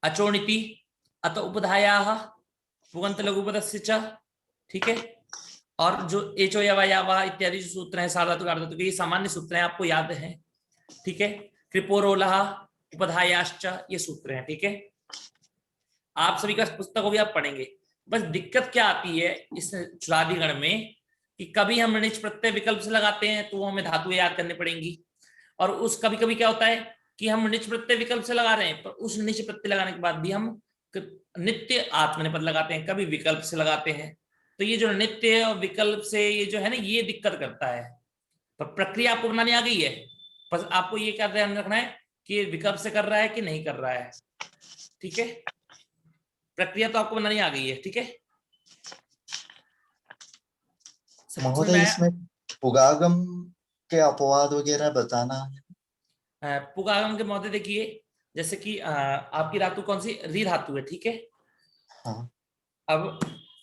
अचोणिति, अत उपधायाः, पुगंत लघुपदस्य च, ठीक है। और जो एचो यवा यावा इत्यादि जो सूत्र हैं सार्वधातुक अर्धधातुक, ये सामान्य सूत्र हैं, आपको याद है, ठीक है। कृपोरोलः, उपधायाश्च, ये सूत्र हैं, ठीक है। आप सभी का पुस्तक को भी आप पढ़ेंगे। बस दिक्कत क्या आती है इस चुरादिगण में कि कभी हम निच प्रत्यय विकल्प से लगाते हैं तो वो हमें धातुएं याद करनी पड़ेंगी, और उस कभी कभी क्या होता है कि हम निच प्रत्यय विकल्प से लगा रहे हैं, पर उस निच प्रत्यय लगाने के बाद भी हम नित्य आत्मनेपद लगाते हैं, कभी विकल्प से लगाते हैं। तो ये जो नित्य और विकल्प से ये जो है ना, ये दिक्कत करता है। पर प्रक्रिया आपको बनानी आ गई है, बस आपको ये क्या ध्यान रखना है कि विकल्प से कर रहा है कि नहीं कर रहा है, ठीक है। प्रक्रिया तो आपको बनानी आ गई है, ठीक है। महोदय इसमें पुगागम के अपवाद वगैरह बताना है। पुगागम के महोदय देखिए, जैसे कि आपकी धातु कौन सी? री धातु है, ठीक है। हाँ। अब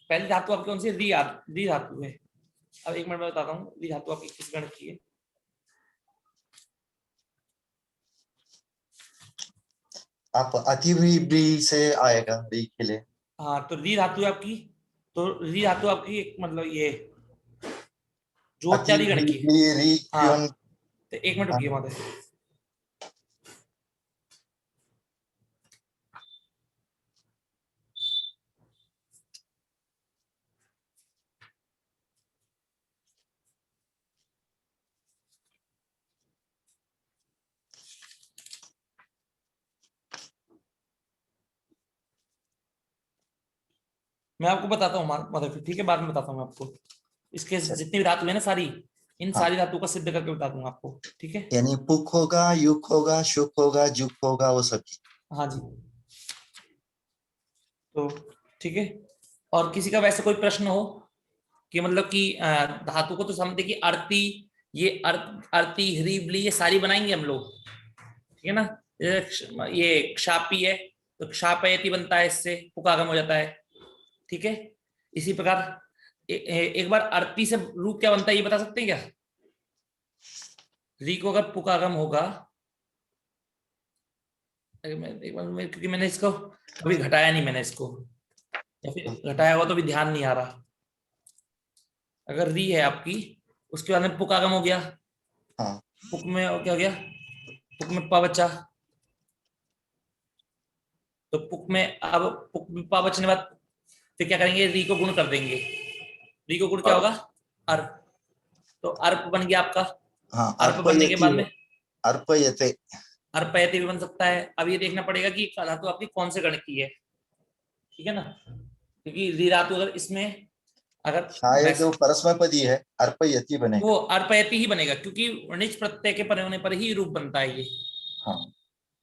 पहली धातु आपकी कौन सी? री धातु है। अब एक मिनट में बताता हूँ री धातु आपकी किस गण की है। आप अतिव्री से आएगा री के लिए। हाँ, तो री धातु है आपकी, तो री धातु आपकी एक मतलब ये जोत्यादि गण की है। हाँ, तो एक मिनट रुकिए महोदय। मैं आपको बताता हूँ मतलब, ठीक है, बाद में बताता हूँ मैं आपको। इसके जितनी भी धातु है ना सारी, इन हाँ। सारी धातु का सिद्ध करके बता दूंगा आपको, ठीक है। यानी पुक होगा, युक होगा, शुक होगा, जुक होगा, वो सब। हाँ जी, तो ठीक है। और किसी का वैसे कोई प्रश्न हो कि मतलब कि धातु को तो समझते कि अर्ती, ये अर्ती, ह्री, ब्ली, ये सारी बनाएंगे हम लोग, ठीक है ना। ये क्षापी है तो क्षापयति बनता है, इससे पुकागम हो जाता है, ठीक है। इसी प्रकार एक बार अर्ती से रूप क्या बनता है ये बता सकते हैं क्या? री को अगर पुकागम होगा, एक बार क्योंकि मैंने इसको कभी घटाया नहीं, मैंने इसको, या फिर घटाया हुआ तो भी ध्यान नहीं आ रहा। अगर री है आपकी, उसके बाद में पुकागम हो गया, हाँ। पुक में क्या हो गया, पुक में पा बचा, तो पुक में अब पुक में पा बचने बाद फिर क्या करेंगे, री को गुण कर देंगे। री को गुण क्या होगा, अर्प, तो अर्प बन गया आपका। हाँ, अर्प बनने के बाद में अर्पयते, अर्पयते भी बन सकता है। अब ये देखना पड़ेगा कि धातु आपकी कौन से गण की है, ठीक है ना, क्योंकि री धातु अगर इसमें अगर शायद वो परस्मैपदी है, अर्पयति बनेगा। वो अर्पयति ही बनेगा, क्योंकि निच प्रत्यय के परे होने पर ही रूप बनता है ये। हाँ।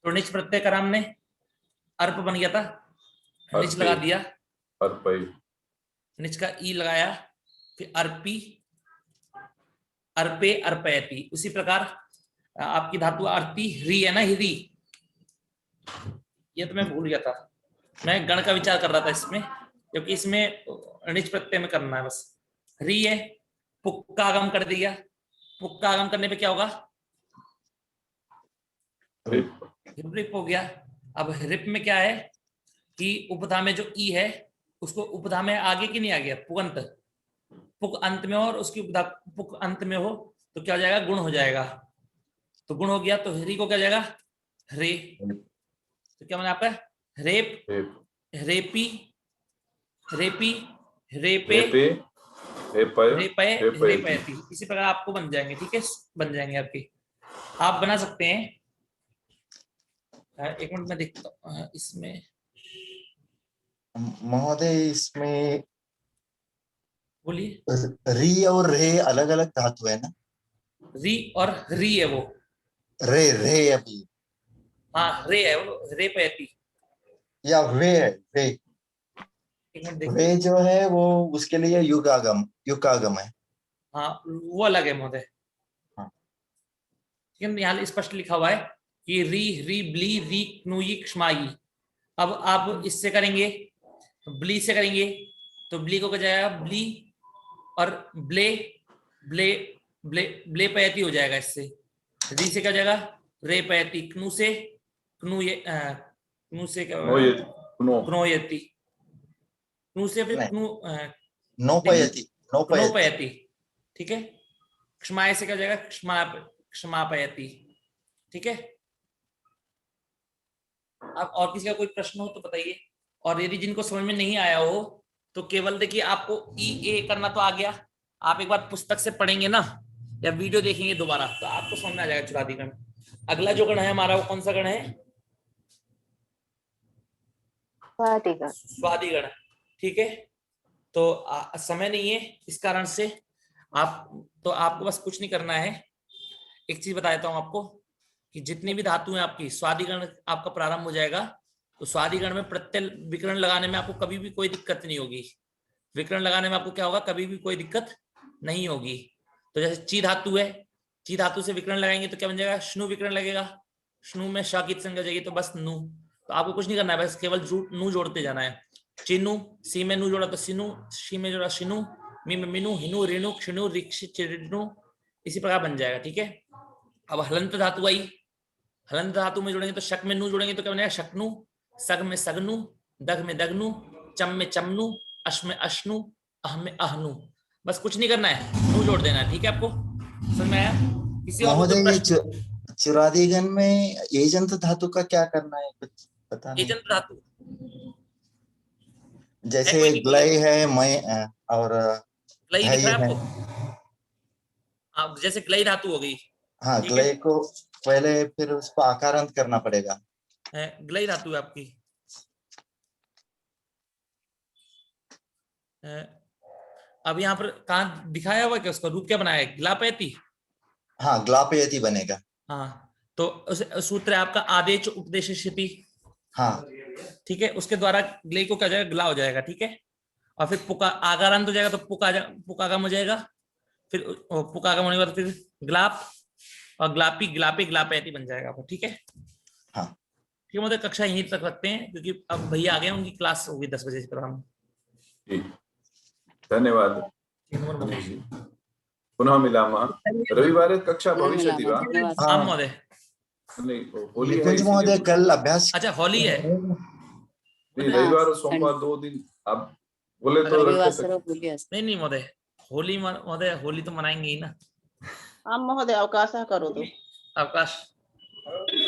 तो निच प्रत्यय का नाम ने अर्प बन गया था, निच लगा दिया, निच का ई लगाया, फिर अर्पी, अर्पे, अर्पयति। उसी प्रकार आपकी धातु अर्ती, ह्री है ना, ह्री, ये तो मैं भूल गया था, मैं गण का विचार कर रहा था इसमें, क्योंकि इसमें निच प्रत्यय में करना है बस। ह्री है, पुक्का आगम कर दिया, पुक्का आगम करने पे क्या होगा, रिप हो गया। अब रिप में क्या है कि उपधा में जो ई है उसको उपधा में आगे की नहीं आ गया, पुगंत, पुक अंत में हो और उसकी उपधा पुक अंत में हो तो क्या हो जाएगा, गुण हो जाएगा। तो गुण हो गया तो हरी को क्या जाएगा, रे, तो क्या बना आपका, रेप, रेपी, रेपी, रेपे, रेपय, रेपयति। इसी प्रकार आपको बन जाएंगे, ठीक है, बन जाएंगे आपके। आप बना सकते हैं, एक मिनट में देखता हूँ इसमें महोदय, इसमें बोलिए। री और रे अलग अलग धातु है ना? री और री है वो, रे अभी, हाँ रे है वो, रे पैती, या वे है, वे जो है वो उसके लिए युगागम है। हाँ वो अलग है महोदय। हाँ। यहाँ स्पष्ट लिखा हुआ है कि री, री, ब्ली, री, क्नुई, क्ष्माई। अब आप इससे करेंगे, ब्ली से करेंगे तो ब्ली को क्या जाएगा, ब्ली, और ब्ले, ब्ले, ब्ले, ब्ले पैती हो जाएगा इससे। री से क्या हो जाएगा, रे पैती। क्नु से क्नु से क्या होगा, क्नोयति। क्नु से फिर नोपयति, ठीक है। क्षमाय से क्या हो जाएगा, क्षमापयति, ठीक है। अब और किसी का कोई प्रश्न हो तो बताइए, और यदि जिनको समझ में नहीं आया हो तो केवल देखिए, आपको ई ए करना तो आ गया, आप एक बार पुस्तक से पढ़ेंगे ना या वीडियो देखेंगे दोबारा तो आपको समझ में आ जाएगा चुरादी गण। अगला जो गण है हमारा वो कौन सा गण है, स्वादी गण, ठीक है। तो समय नहीं है इस कारण से आपको बस कुछ नहीं करना है। एक चीज बता देता हूं आपको कि जितनी भी धातु है आपकी, स्वादिगण आपका प्रारंभ हो जाएगा तो स्वादिगण में प्रत्यय विकरण लगाने में आपको कभी भी कोई दिक्कत नहीं होगी। विकरण लगाने में आपको क्या होगा, कभी भी कोई दिक्कत नहीं होगी। तो जैसे ची धातु है, ची धातु से विकरण लगाएंगे तो क्या बन जाएगा, श्नु विकरण लगेगा, श्नु में शा की संज्ञा जाएगी तो बस नु। तो आपको कुछ नहीं करना है, बस केवल नु जोड़ते जाना है। चिनु, सी में नु जोड़ा तो सिनु, शी में जोड़ा शिनु, मी में मिनु, हिनु, रेणु, क्षिणु, रिक्ष, चिरिनु, इसी प्रकार बन जाएगा, ठीक है। अब हलंत धातु आई, हलंत धातु में जोड़ेंगे तो शक में नु जोड़ेंगे तो क्या बनेगा, शकनु, सग में सगनु, दग में दगनु, चम में चमनु, अश में अश्नु, अह में अहनु। बस कुछ नहीं करना है, नु जोड़ देना है, ठीक है। आपको समझ में आया? किसी और महोदय, चुरादीगण में एजंत धातु का क्या करना है, कुछ पता नहीं। एजंत धातु जैसे ग्लय है, मैं और ग्लय दिख रहा है आपको, हाँ जैसे ग्लय धातु हो गई, हाँ ग्लय को पहले फिर उसको आकारांत करना पड़ेगा। ग्लय धातु है आपकी, अब यहाँ पर कहाँ दिखाया हुआ क्या, उसका रूप क्या बनाया है, ग्लापयति। हाँ, ग्लापयति बनेगा। हाँ, तो सूत्र है आपका आदेश उपदेश शिति। हाँ, ठीक है, उसके द्वारा ग्ले को क्या हो जाएगा, ग्ला हो जाएगा। ठीक है, और फिर पुका आगारांत हो जाएगा तो पुकागम हो जाएगा। फिर पुकागम होने के बाद फिर ग्लाप और ग्लापी ग्लापे ग्लापयति बन जाएगा आपको। ठीक है, हाँ, ठीक है, मतलब कक्षा यहीं तक रखते हैं क्योंकि अब भैया आ गए, उनकी क्लास होगी 10 बजे से प्रोग्राम। धन्यवाद मनीष जी। पुनः मिलामः रविवारे कक्षा भविष्यति वा? आम महोदय। नहीं, होली है निकुंज महोदय कल अभ्यास। अच्छा, होली है। नहीं, रविवार और सोमवार 2 दिन आप बोले तो रख सकते। नहीं महोदय, होली महोदय, होली तो मनाएंगे ही ना। आम महोदय अवकाश करोतु। अवकाश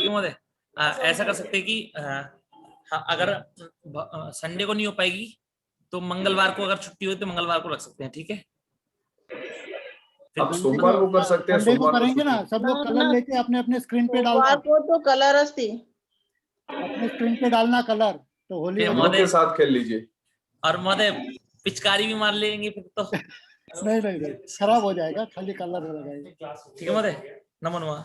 महोदय, ऐसा कर सकते हैं कि अगर संडे को नहीं हो पाएगी तो मंगलवार को अगर छुट्टी हो तो मंगलवार को रख सकते हैं। ठीक है, आप सोमवार को कर सकते हैं। संडे को सोमवार करेंगे ना, सब लोग कलर लेके अपने अपने स्क्रीन पे डालना। सोमवार को तो कलर अस्ति, अपने स्क्रीन पे डालना कलर, तो होली के साथ खेल लीजिए। और महोदय पिचकारी भी मार लेंगे फिर तो। नहीं खराब हो जाएगा, खाली कलर हो जाएगा। ठीक है महोदय, नमो नमः।